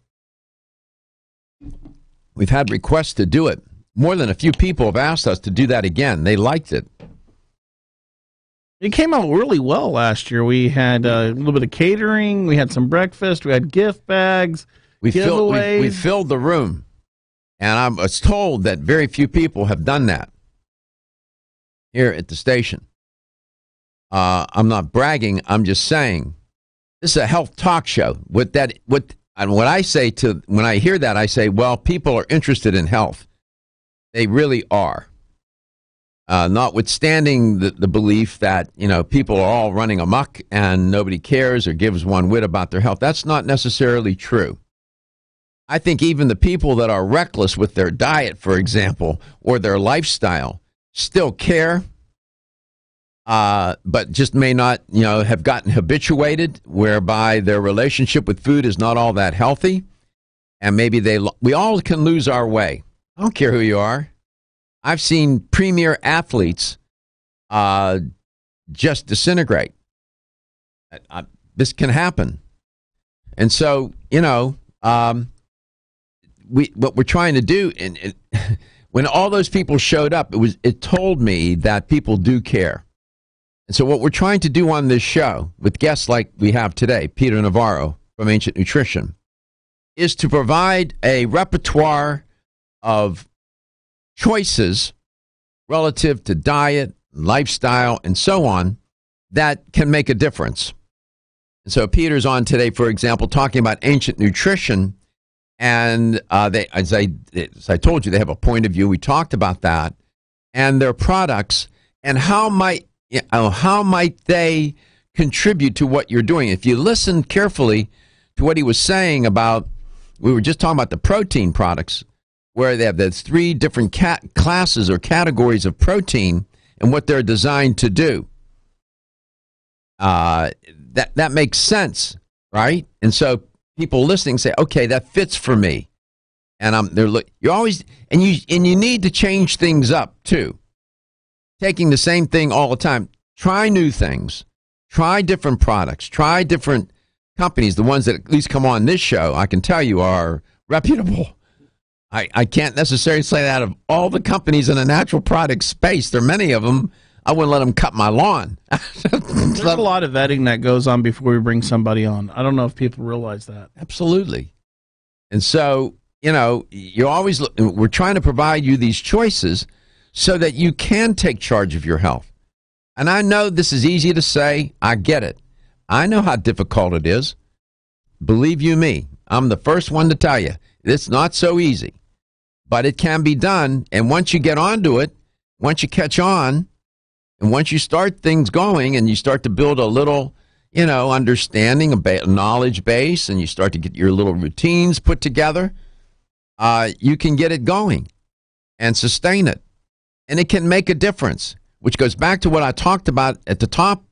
We've had requests to do it. More than a few people have asked us to do that again. They liked it.
It came out really well last year. We had a little bit of catering. We had some breakfast. We had gift bags, giveaways.
We filled the room. And I was told that very few people have done that here at the station. I'm not bragging. I'm just saying this is a health talk show. What And what I say when I hear that, I say, well, people are interested in health. They really are. Notwithstanding the belief that, people are all running amok and nobody cares or gives one whit about their health. That's not necessarily true. I think even the people that are reckless with their diet, for example, or their lifestyle, still care, but just may not, have gotten habituated, whereby their relationship with food is not all that healthy, and maybe we all can lose our way. I don't care who you are. I've seen premier athletes just disintegrate. This can happen, and so what we're trying to do, and when all those people showed up, it told me that people do care. And so what we're trying to do on this show, with guests like we have today, Peter Navarro from Ancient Nutrition, is to provide a repertoire of choices relative to diet, lifestyle, and so on that can make a difference. And so Peter's on today, for example, talking about Ancient Nutrition. And as I told you, they have a point of view. We talked about that and their products and how might they contribute to what you're doing. If you listen carefully to what he was saying about, we were just talking about the protein products, where they have the 3 different classes or categories of protein and what they're designed to do. That makes sense, right? And so people listening say, okay, that fits for me. And you're always, and you need to change things up too. Taking the same thing all the time. Try new things. Try different products. Try different companies. The ones that at least come on this show, I can tell you, are reputable. I can't necessarily say that of all the companies in the natural product space. There are many of them. I wouldn't let them cut my lawn.
There's a lot of vetting that goes on before we bring somebody on. I don't know if people realize that.
Absolutely. And so, we're trying to provide you these choices so that you can take charge of your health. And I know this is easy to say. I get it. I know how difficult it is. Believe you me, I'm the first one to tell you, it's not so easy. But it can be done. And once you get onto it, once you catch on, and once you start things going and you start to build a little, understanding, a knowledge base, and you start to get your little routines put together, you can get it going and sustain it. And it can make a difference, which goes back to what I talked about at the top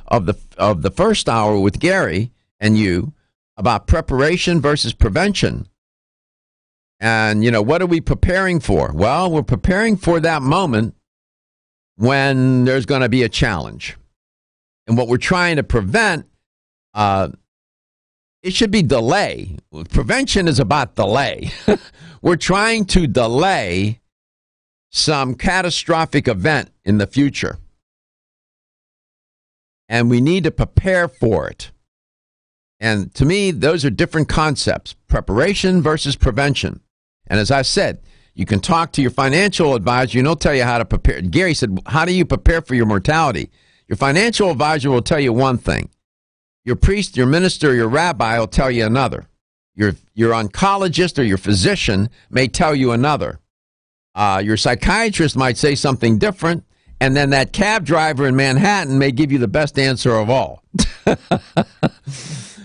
of the first hour with Gary and you about preparation versus prevention. And, what are we preparing for? Well, we're preparing for that moment when there's going to be a challenge. And what we're trying to prevent, it should be delay. Prevention is about delay. We're trying to delay some catastrophic event in the future. And we need to prepare for it. And to me, those are different concepts, preparation versus prevention. And as I said, you can talk to your financial advisor, and he'll tell you how to prepare. Gary said, how do you prepare for your mortality? Your financial advisor will tell you one thing. Your priest, your minister, your rabbi will tell you another. Your oncologist or your physician may tell you another. Your psychiatrist might say something different, and then that cab driver in Manhattan may give you the best answer of all.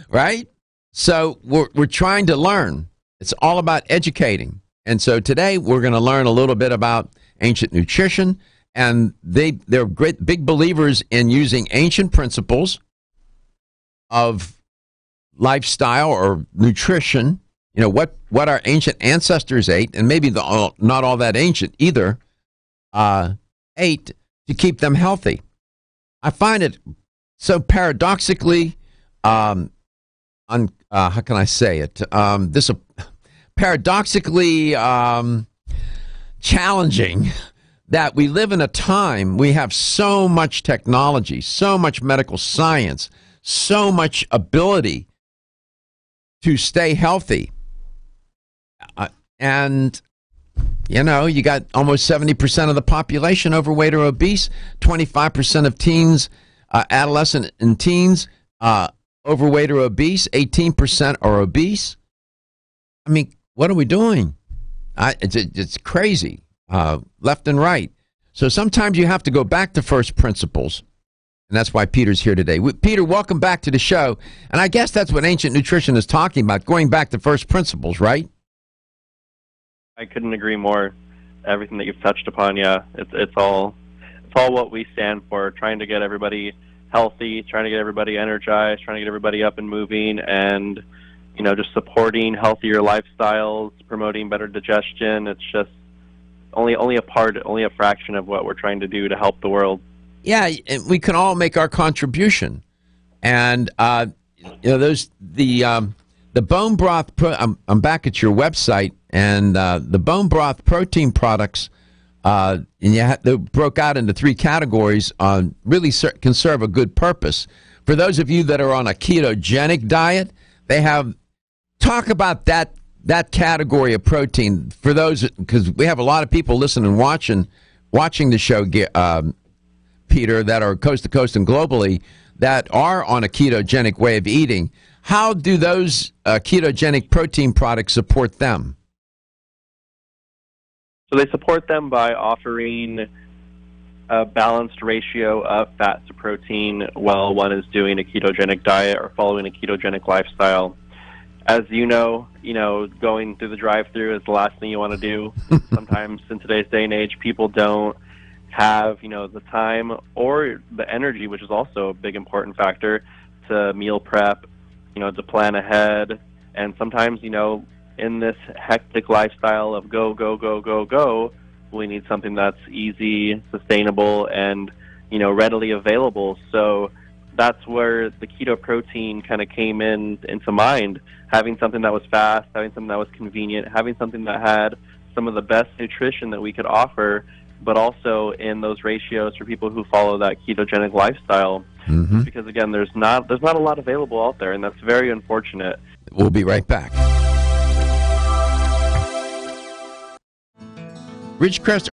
Right? So we're trying to learn. It's all about educating. And so today we're going to learn a little bit about Ancient Nutrition, and they're great big believers in using ancient principles of lifestyle or nutrition, what our ancient ancestors ate, and maybe not all that ancient either, ate to keep them healthy. I find it so paradoxically, how can I say it? Paradoxically challenging that we live in a time we have so much technology, so much medical science, so much ability to stay healthy. And, you got almost 70% of the population overweight or obese, 25% of teens, adolescent and teens, overweight or obese, 18% are obese. I mean, what are we doing? It's crazy, left and right. So sometimes you have to go back to first principles. And that's why Peter's here today. Peter, welcome back to the show. And I guess that's what Ancient Nutrition is talking about, going back to first principles, right?
I couldn't agree more. Everything that you've touched upon, yeah, it's all what we stand for, trying to get everybody healthy, trying to get everybody energized, trying to get everybody up and moving, and, you know, just supporting healthier lifestyles, promoting better digestion. It's just only a fraction of what we're trying to do to help the world.
Yeah, we can all make our contribution, and you know, the bone broth. I'm back at your website, and the bone broth protein products, and they broke out into 3 categories. Really can serve a good purpose for those of you that are on a ketogenic diet. They have talk about that category of protein for those, because we have a lot of people listening and watching the show. Peter, that are coast to coast and globally that are on a ketogenic way of eating. How do those ketogenic protein products support them?
So they support them by offering a balanced ratio of fat to protein while one is doing a ketogenic diet or following a ketogenic lifestyle. As you know, going through the drive-thru is the last thing you want to do. Sometimes in today's day and age, people don't have, the time or the energy, which is also a big important factor, to meal prep, to plan ahead. And sometimes, in this hectic lifestyle of go, we need something that's easy, sustainable, and, readily available. So that's where the keto protein kind of came into mind, having something that was fast, having something that was convenient, having something that had some of the best nutrition that we could offer, but also in those ratios for people who follow that ketogenic lifestyle.
Mm-hmm.
Because again, there's not a lot available out there, and that's very unfortunate.
We'll be right back. Ridgecrest.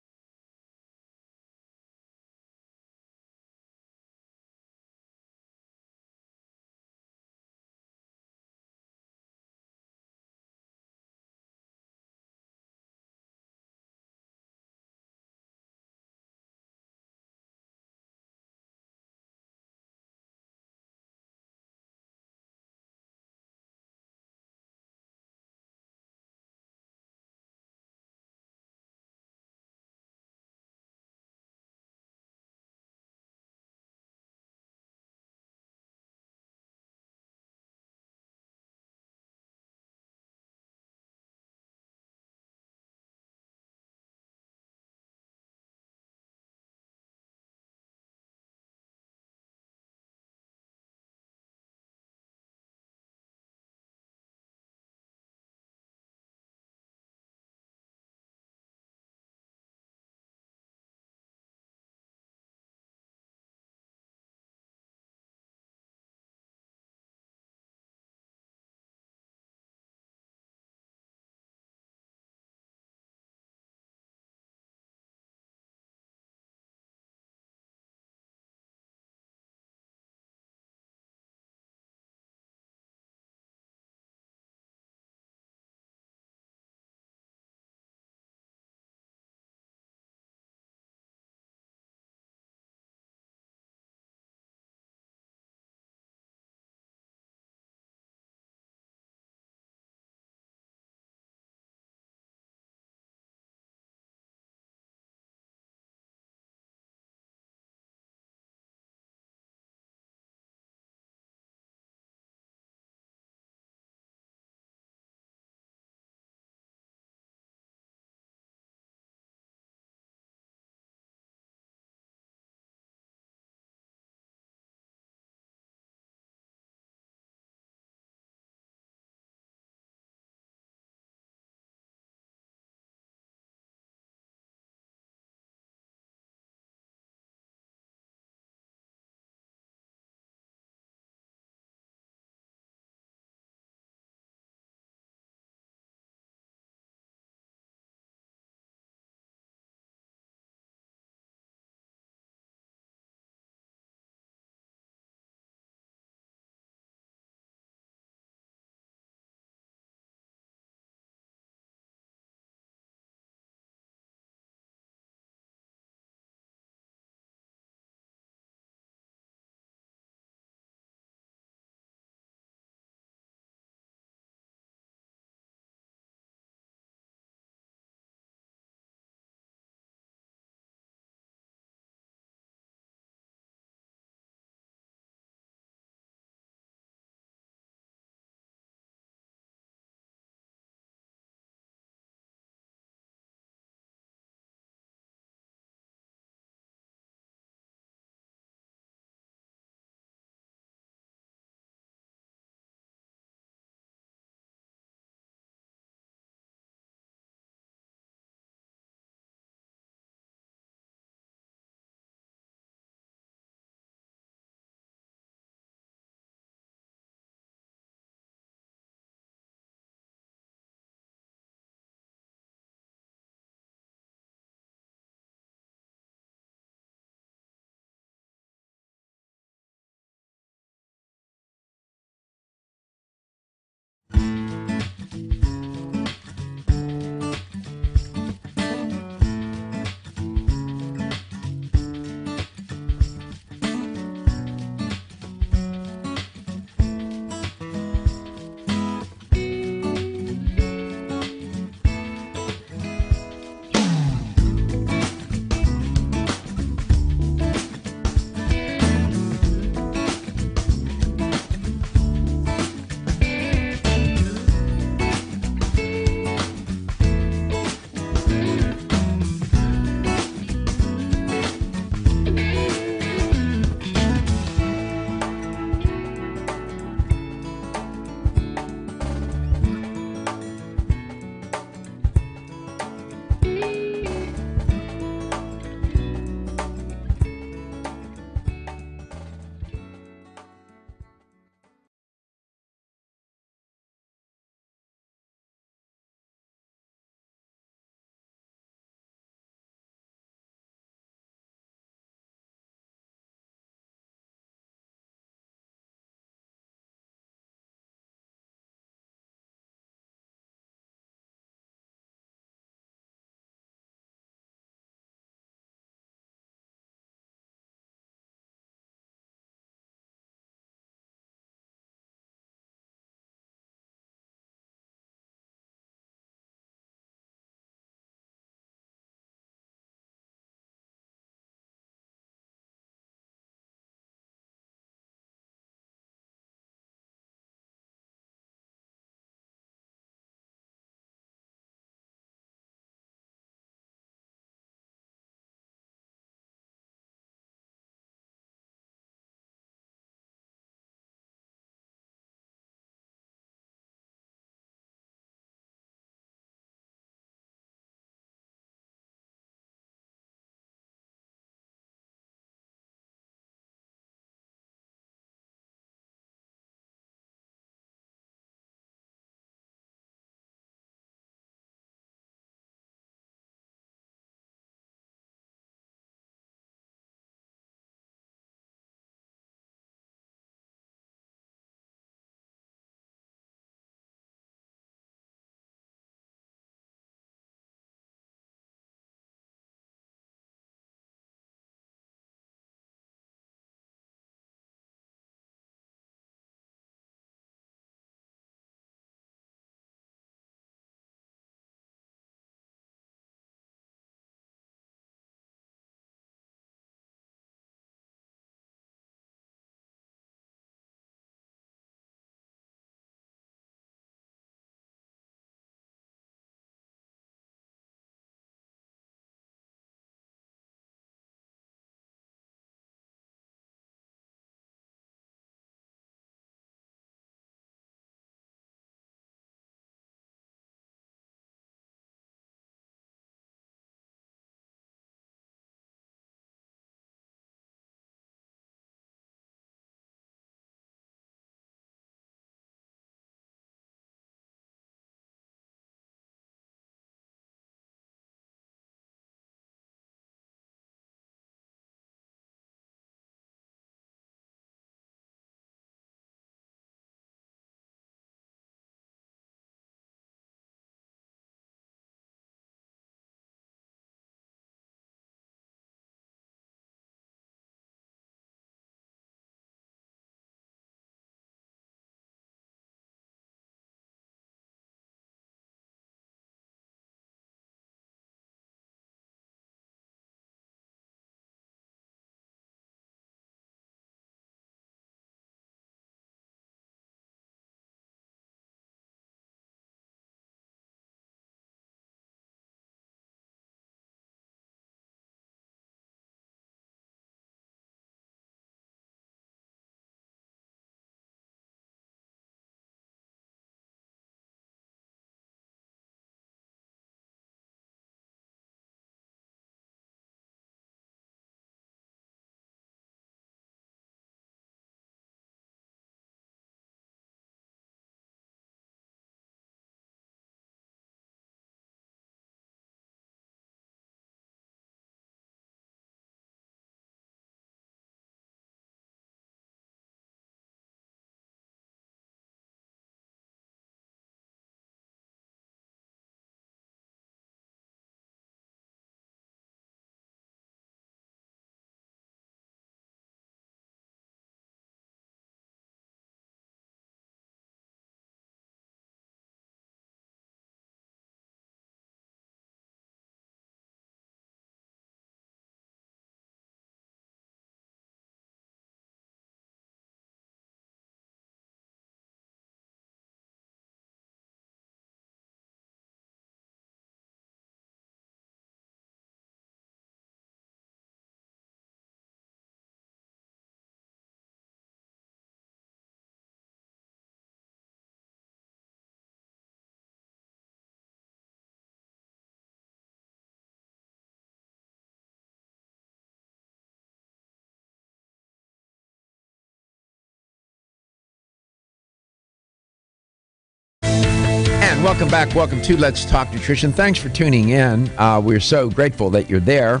And welcome back. Welcome to Let's Talk Nutrition. Thanks for tuning in. We're so grateful that you're there.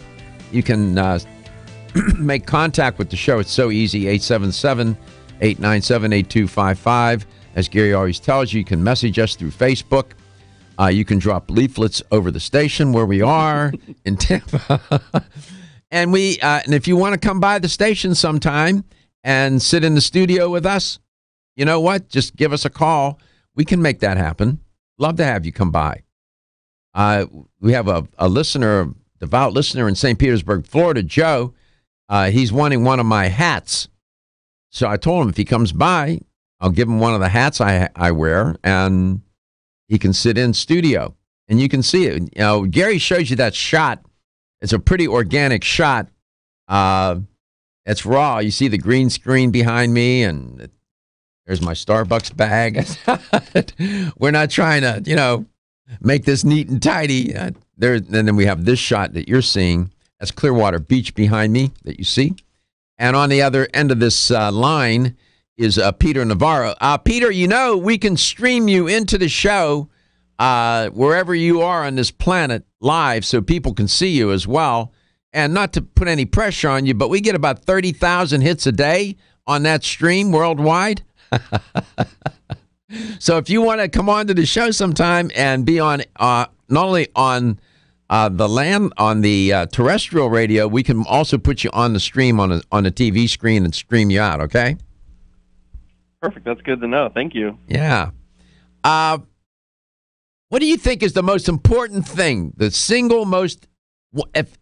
You can make contact with the show. It's so easy, 877-897-8255. As Gary always tells you, you can message us through Facebook. You can drop leaflets over the station where we are in Tampa. And if you want to come by the station sometime and sit in the studio with us, you know what? Just give us a call. We can make that happen. Love to have you come by. We have a listener, devout listener in St. Petersburg, Florida, Joe. He's wanting one of my hats. So I told him if he comes by, I'll give him one of the hats I wear, and he can sit in studio. And you can see it. You know, Gary shows you that shot. It's a pretty organic shot. It's raw. You see the green screen behind me, and there's my Starbucks bag. We're not trying to, make this neat and tidy. And then we have this shot that you're seeing. That's Clearwater Beach behind me that you see. And on the other end of this line is Peter Navarro. Peter, we can stream you into the show wherever you are on this planet live so people can see you as well. And not to put any pressure on you, but we get about 30,000 hits a day on that stream worldwide. So if you want to come on to the show sometime and be on not only on the terrestrial radio, we can also put you on the stream on a TV screen and stream you out. Okay.
Perfect. That's good to know. Thank you.
Yeah. What do you think is the most important thing? The single most. If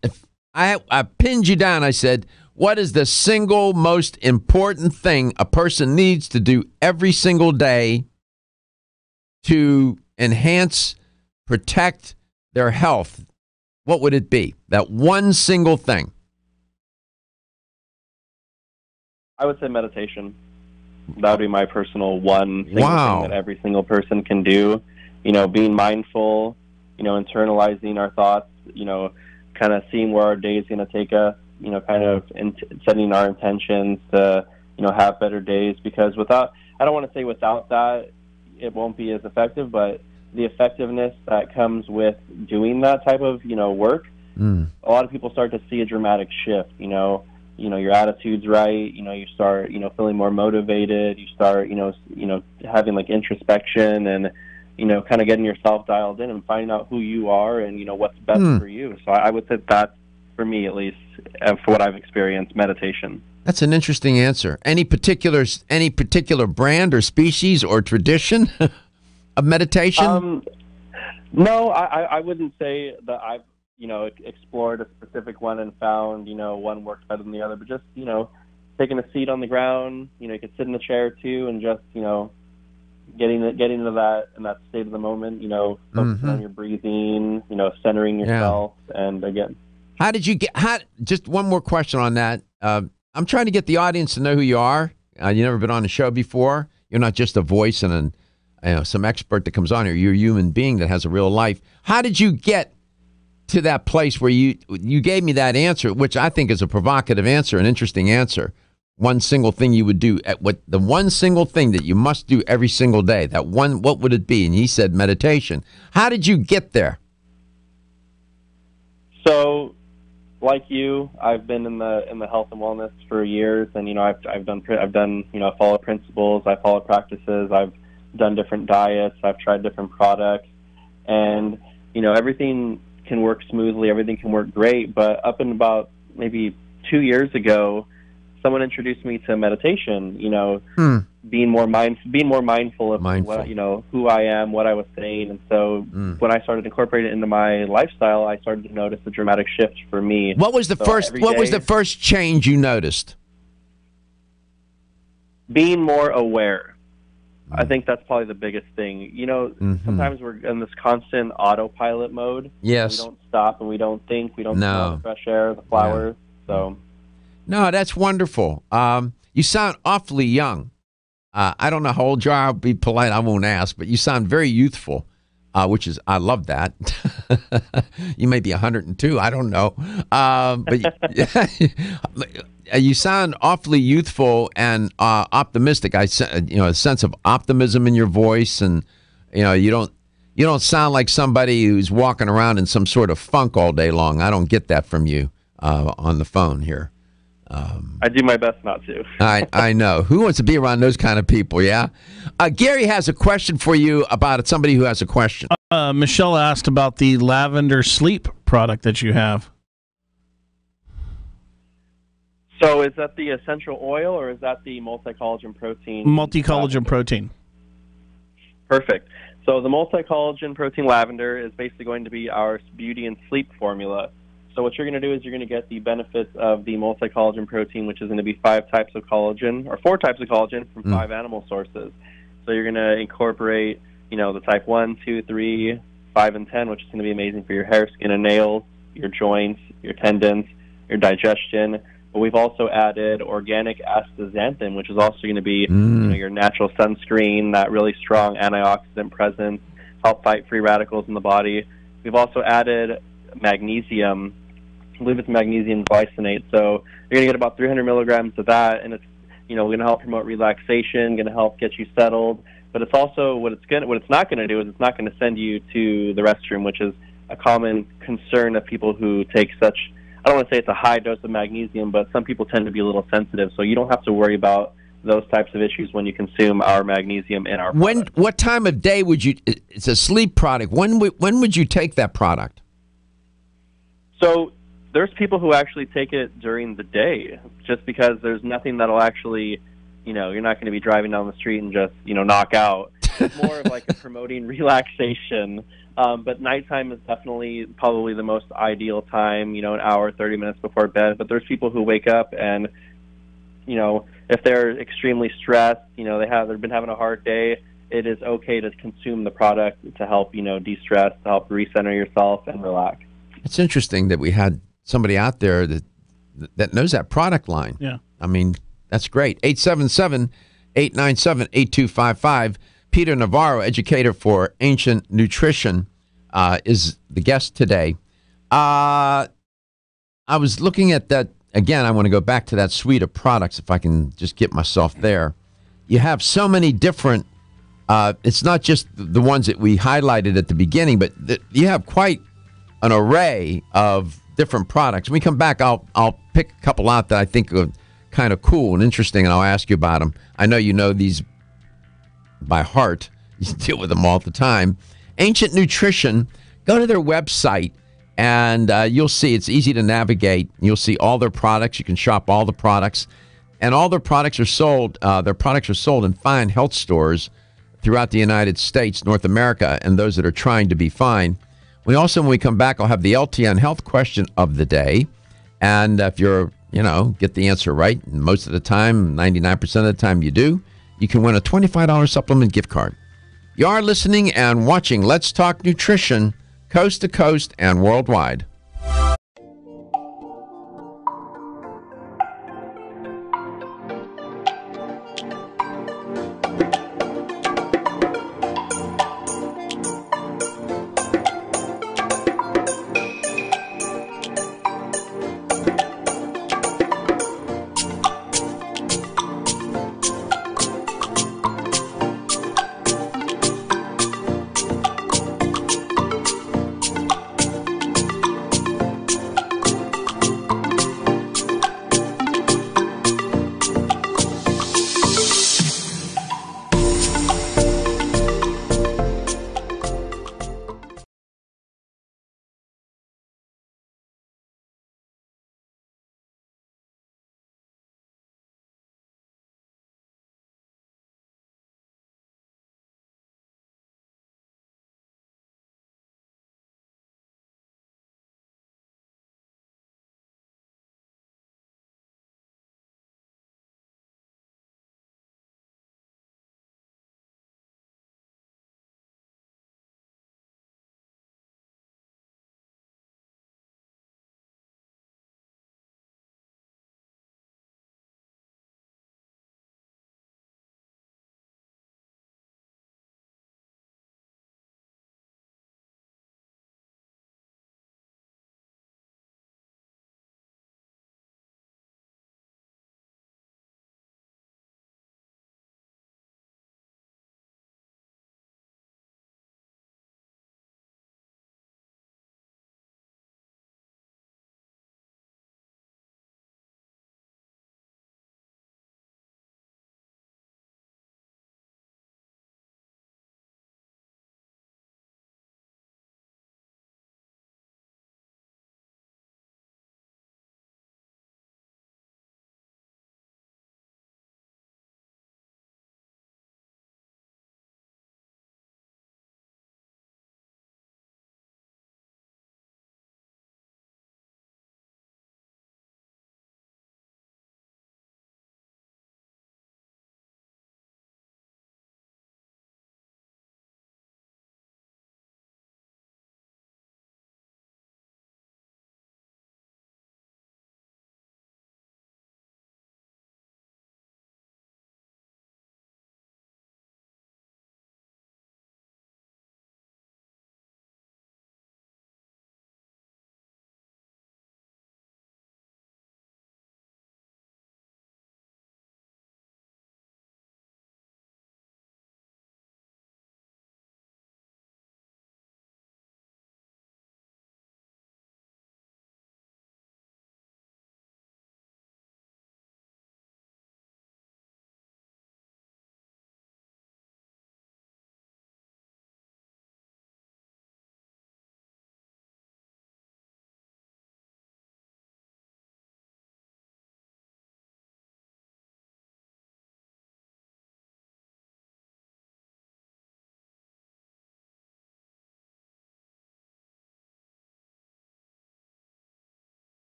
I pinned you down, I said, what is the single most important thing a person needs to do every single day to enhance, protect their health? What would it be? That one single thing.
I would say meditation. That would be my personal one single thing that every single person can do. Being mindful, internalizing our thoughts, kind of seeing where our day is going to take us, kind of setting our intentions to, have better days. Because I don't want to say without that, it won't be as effective, but the effectiveness that comes with doing that type of, work, a lot of people start to see a dramatic shift. Your attitude's right. You start, feeling more motivated. You start, having like introspection and, kind of getting yourself dialed in and finding out who you are and, what's best for you. So I would say that's, for me at least, for what I've experienced, meditation.
That's an interesting answer. Any particular brand or species or tradition of meditation?
No, I wouldn't say that I've, explored a specific one and found, one works better than the other, but just, taking a seat on the ground, you could sit in a chair too and just, getting into that in that state of the moment, focusing on your breathing, centering yourself, and again.
How did you just one more question on that. I'm trying to get the audience to know who you are. You've never been on a show before. You're not just a voice and some expert that comes on here. You're a human being that has a real life. How did you get to that place where you gave me that answer, which I think is a provocative answer, an interesting answer? One single thing you would do, the one single thing that you must do every single day, that one, what would it be? And he said meditation. How did you get there?
So, like you, I've been in the health and wellness for years, and I've done followed principles, I followed practices, I've done different diets, I've tried different products, and everything can work smoothly, everything can work great. But up in about maybe 2 years ago, someone introduced me to meditation. Being more mindful of what, who I am, what I was saying. And so when I started incorporating it into my lifestyle, I started to notice a dramatic shift for me.
What was the first change you noticed?
Being more aware. I think that's probably the biggest thing. Sometimes we're in this constant autopilot mode.
Yes.
We don't stop and we don't think. We don't smell the fresh air, the flowers. Yeah. So.
No, that's wonderful. You sound awfully young. I don't know how old you are. I'll be polite. I won't ask, but you sound very youthful, which is, I love that. You may be 102. I don't know. But you sound awfully youthful and optimistic. A sense of optimism in your voice, and you You don't sound like somebody who's walking around in some sort of funk all day long. I don't get that from you on the phone here.
I do my best not to.
I know. Who wants to be around those kind of people, yeah? Gary has a question for you about it. Somebody who has a question.
Michelle asked about the lavender sleep product that you have.
So is that the essential oil or is that the multi-collagen protein?
Multi-collagen protein.
Perfect. So the multi-collagen protein lavender is basically going to be our beauty and sleep formula. So what you're going to do is you're going to get the benefits of the multi-collagen protein, which is going to be 5 types of collagen, or 4 types of collagen from 5 animal sources. So you're going to incorporate, the type 1, 2, 3, 5, and 10, which is going to be amazing for your hair, skin, and nails, your joints, your tendons, your digestion. But we've also added organic astaxanthin, which is also going to be your natural sunscreen, that really strong antioxidant presence, help fight free radicals in the body. We've also added magnesium. I believe it's magnesium glycinate. So you're going to get about 300 milligrams of that, and it's going to help promote relaxation, going to help get you settled. But it's also what it's not going to do is it's not going to send you to the restroom, which is a common concern of people who take such. I don't want to say it's a high dose of magnesium, but some people tend to be a little sensitive. So you don't have to worry about those types of issues when you consume our magnesium in our product.
What time of day would you? It's a sleep product. When would you take that product?
So there's people who actually take it during the day, just because there's nothing that'll actually, you're not going to be driving down the street and just, knock out. It's more of like a promoting relaxation. But nighttime is definitely probably the most ideal time, an hour, 30 minutes before bed. But there's people who wake up and, if they're extremely stressed, they've been having a hard day, it is okay to consume the product to help, de-stress, to help recenter yourself and relax.
It's interesting that we had somebody out there that knows that product line.
Yeah.
I mean, that's great. 877-897-8255. Peter Navarro, educator for Ancient Nutrition, is the guest today. I was looking at that. Again, I want to go back to that suite of products if I can just get myself there. You have so many different, it's not just the ones that we highlighted at the beginning, but you have quite an array of different products. When we come back, I'll pick a couple out that I think are kind of cool and interesting, and I'll ask you about them. I know you know these by heart. You deal with them all the time. Ancient Nutrition, go to their website, and you'll see it's easy to navigate. You'll see all their products. You can shop all the products, and all their products are sold. Their products are sold in fine health stores throughout the United States, North America, and those that are trying to be fine. We also, when we come back, I'll have the LTN health question of the day. And if you're, get the answer right, and most of the time, 99% of the time you do, you can win a $25 supplement gift card. You are listening and watching Let's Talk Nutrition, coast to coast and worldwide.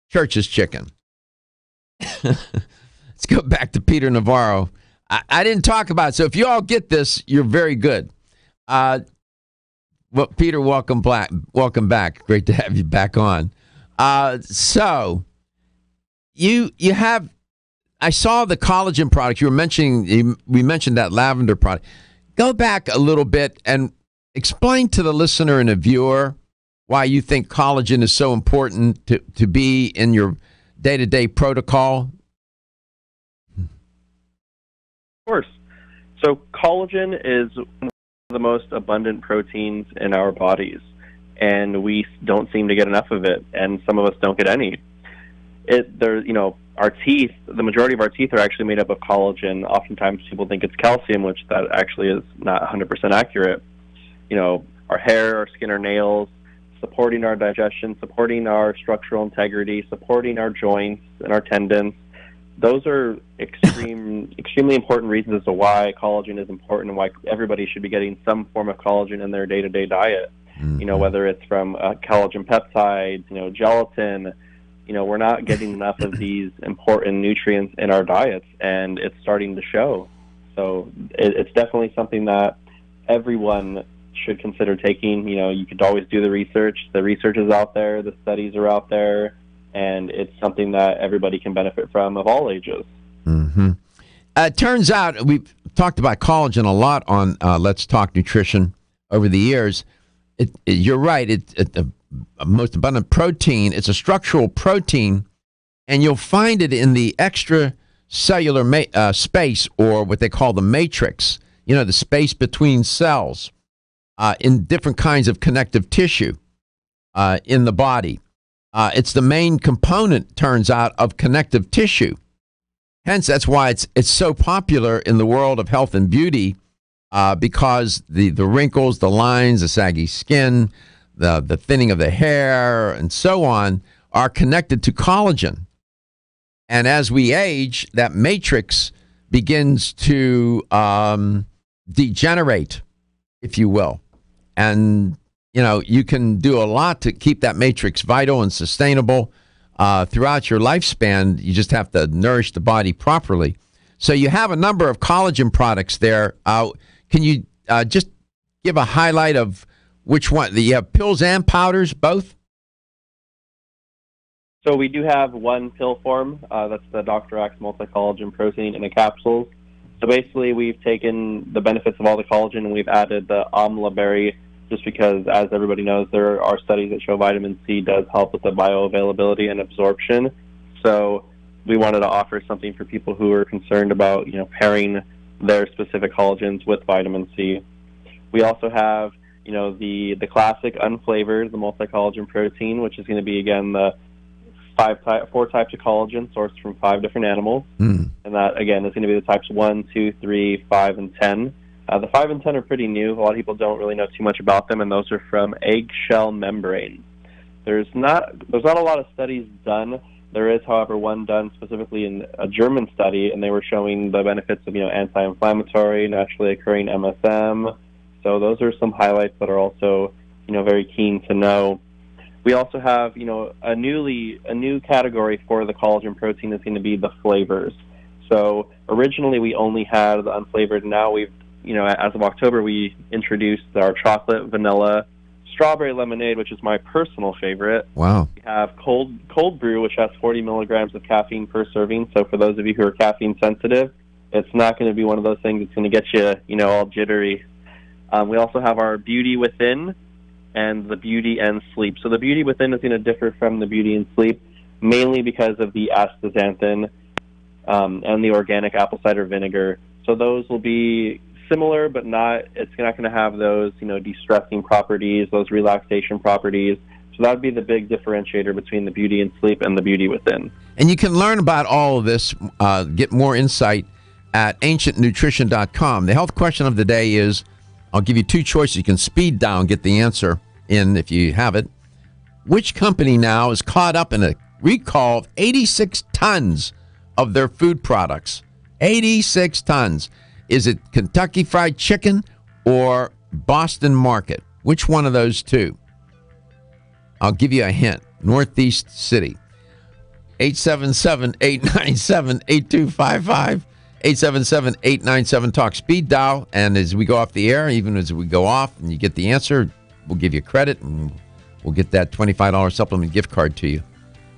Church's chicken. Let's go back to Peter Navarro. I didn't talk about it, so if you all get this, you're very good. Well, Peter, welcome back. Great to have you back on. So you have. I saw the collagen product you were mentioning. We mentioned that lavender product. Go back a little bit and explain to the listener and the viewer why you think collagen is so important to be in your day-to-day protocol.
Of course. So collagen is one of the most abundant proteins in our bodies, and we don't seem to get enough of it, and some of us don't get any. Our teeth, the majority of our teeth are actually made up of collagen. Oftentimes people think it's calcium, which that actually is not 100% accurate. Our hair, our skin, our nails, supporting our digestion, supporting our structural integrity, supporting our joints and our tendons. Those are extremely important reasons as to why collagen is important and why everybody should be getting some form of collagen in their day-to-day diet. Whether it's from collagen peptides, gelatin. We're not getting enough of these important nutrients in our diets, and it's starting to show. So it's definitely something that everyone should consider taking. You could always do the research. The research is out there. The studies are out there. And it's something that everybody can benefit from of all ages.
Mm-hmm. It turns out, we've talked about collagen a lot on Let's Talk Nutrition over the years. You're right. It's the most abundant protein. It's a structural protein, and you'll find it in the extracellular space, or what they call the matrix, the space between cells, in different kinds of connective tissue in the body. It's the main component, turns out, of connective tissue. Hence, that's why it's so popular in the world of health and beauty, because the wrinkles, the lines, the saggy skin, the thinning of the hair, and so on, are connected to collagen. And as we age, that matrix begins to degenerate, if you will. And you can do a lot to keep that matrix vital and sustainable throughout your lifespan. You just have to nourish the body properly. So you have a number of collagen products there. Can you just give a highlight of which one? You have pills and powders, both?
So we do have one pill form. That's the Dr. Axe multi-collagen protein in a capsule. So basically we've taken the benefits of all the collagen and we've added the amla berry, just because, as everybody knows, there are studies that show vitamin C does help with the bioavailability and absorption. So we wanted to offer something for people who are concerned about, pairing their specific collagens with vitamin C. We also have, the classic unflavored, the multi-collagen protein, which is going to be, again, the 4 types of collagen sourced from 5 different animals. And that, again, is going to be the types 1, 2, 3, 5, and 10. The 5 and 10 are pretty new. A lot of people don't really know too much about them, and those are from eggshell membrane. There's not a lot of studies done. There is, however, one done specifically in a German study, and they were showing the benefits of anti-inflammatory, naturally occurring MSM. So those are some highlights that are also very keen to know. We also have a new category for the collagen protein is going to be the flavors. So originally we only had the unflavored. Now we've as of October, we introduced our chocolate, vanilla, strawberry lemonade, which is my personal favorite.
Wow.
We have cold brew, which has 40 milligrams of caffeine per serving. So for those of you who are caffeine sensitive, it's not going to be one of those things that's going to get you, all jittery. We also have our Beauty Within and the Beauty and Sleep. So the Beauty Within is going to differ from the Beauty and Sleep, mainly because of the astaxanthin and the organic apple cider vinegar. So those will be similar, but it's not going to have those, de-stressing properties, those relaxation properties. So that would be the big differentiator between the Beauty and Sleep and the Beauty Within.
And you can learn about all of this, get more insight at ancientnutrition.com. The health question of the day is, I'll give you 2 choices. You can speed down, get the answer in if you have it. Which company now is caught up in a recall of 86 tons of their food products? 86 tons. Is it Kentucky Fried Chicken or Boston Market? Which one of those 2? I'll give you a hint. Northeast City. 877-897-8255. 877-897-TALK. Speed dial. And as we go off the air, even as we go off and you get the answer, we'll give you credit and we'll get that $25 supplement gift card to you.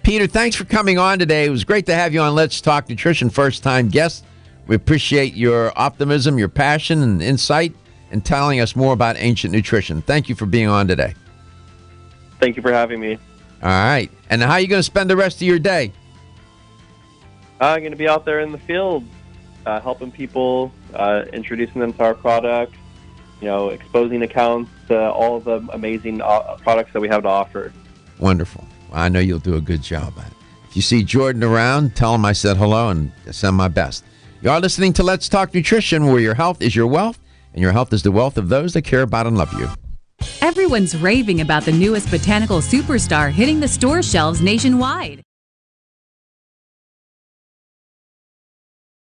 Peter, thanks for coming on today. It was great to have you on Let's Talk Nutrition, first-time guest. We appreciate your optimism, your passion, and insight, and telling us more about ancient nutrition. Thank you for being on today.
Thank you for having me.
All right. And how are you going to spend the rest of your day?
I'm going to be out there in the field, helping people, introducing them to our product, exposing accounts to all the amazing products that we have to offer.
Wonderful. Well, I know you'll do a good job at it. If you see Jordan around, tell him I said hello and send my best. You are listening to Let's Talk Nutrition, where your health is your wealth, and your health is the wealth of those that care about and love you.
Everyone's raving about the newest botanical superstar hitting the store shelves nationwide.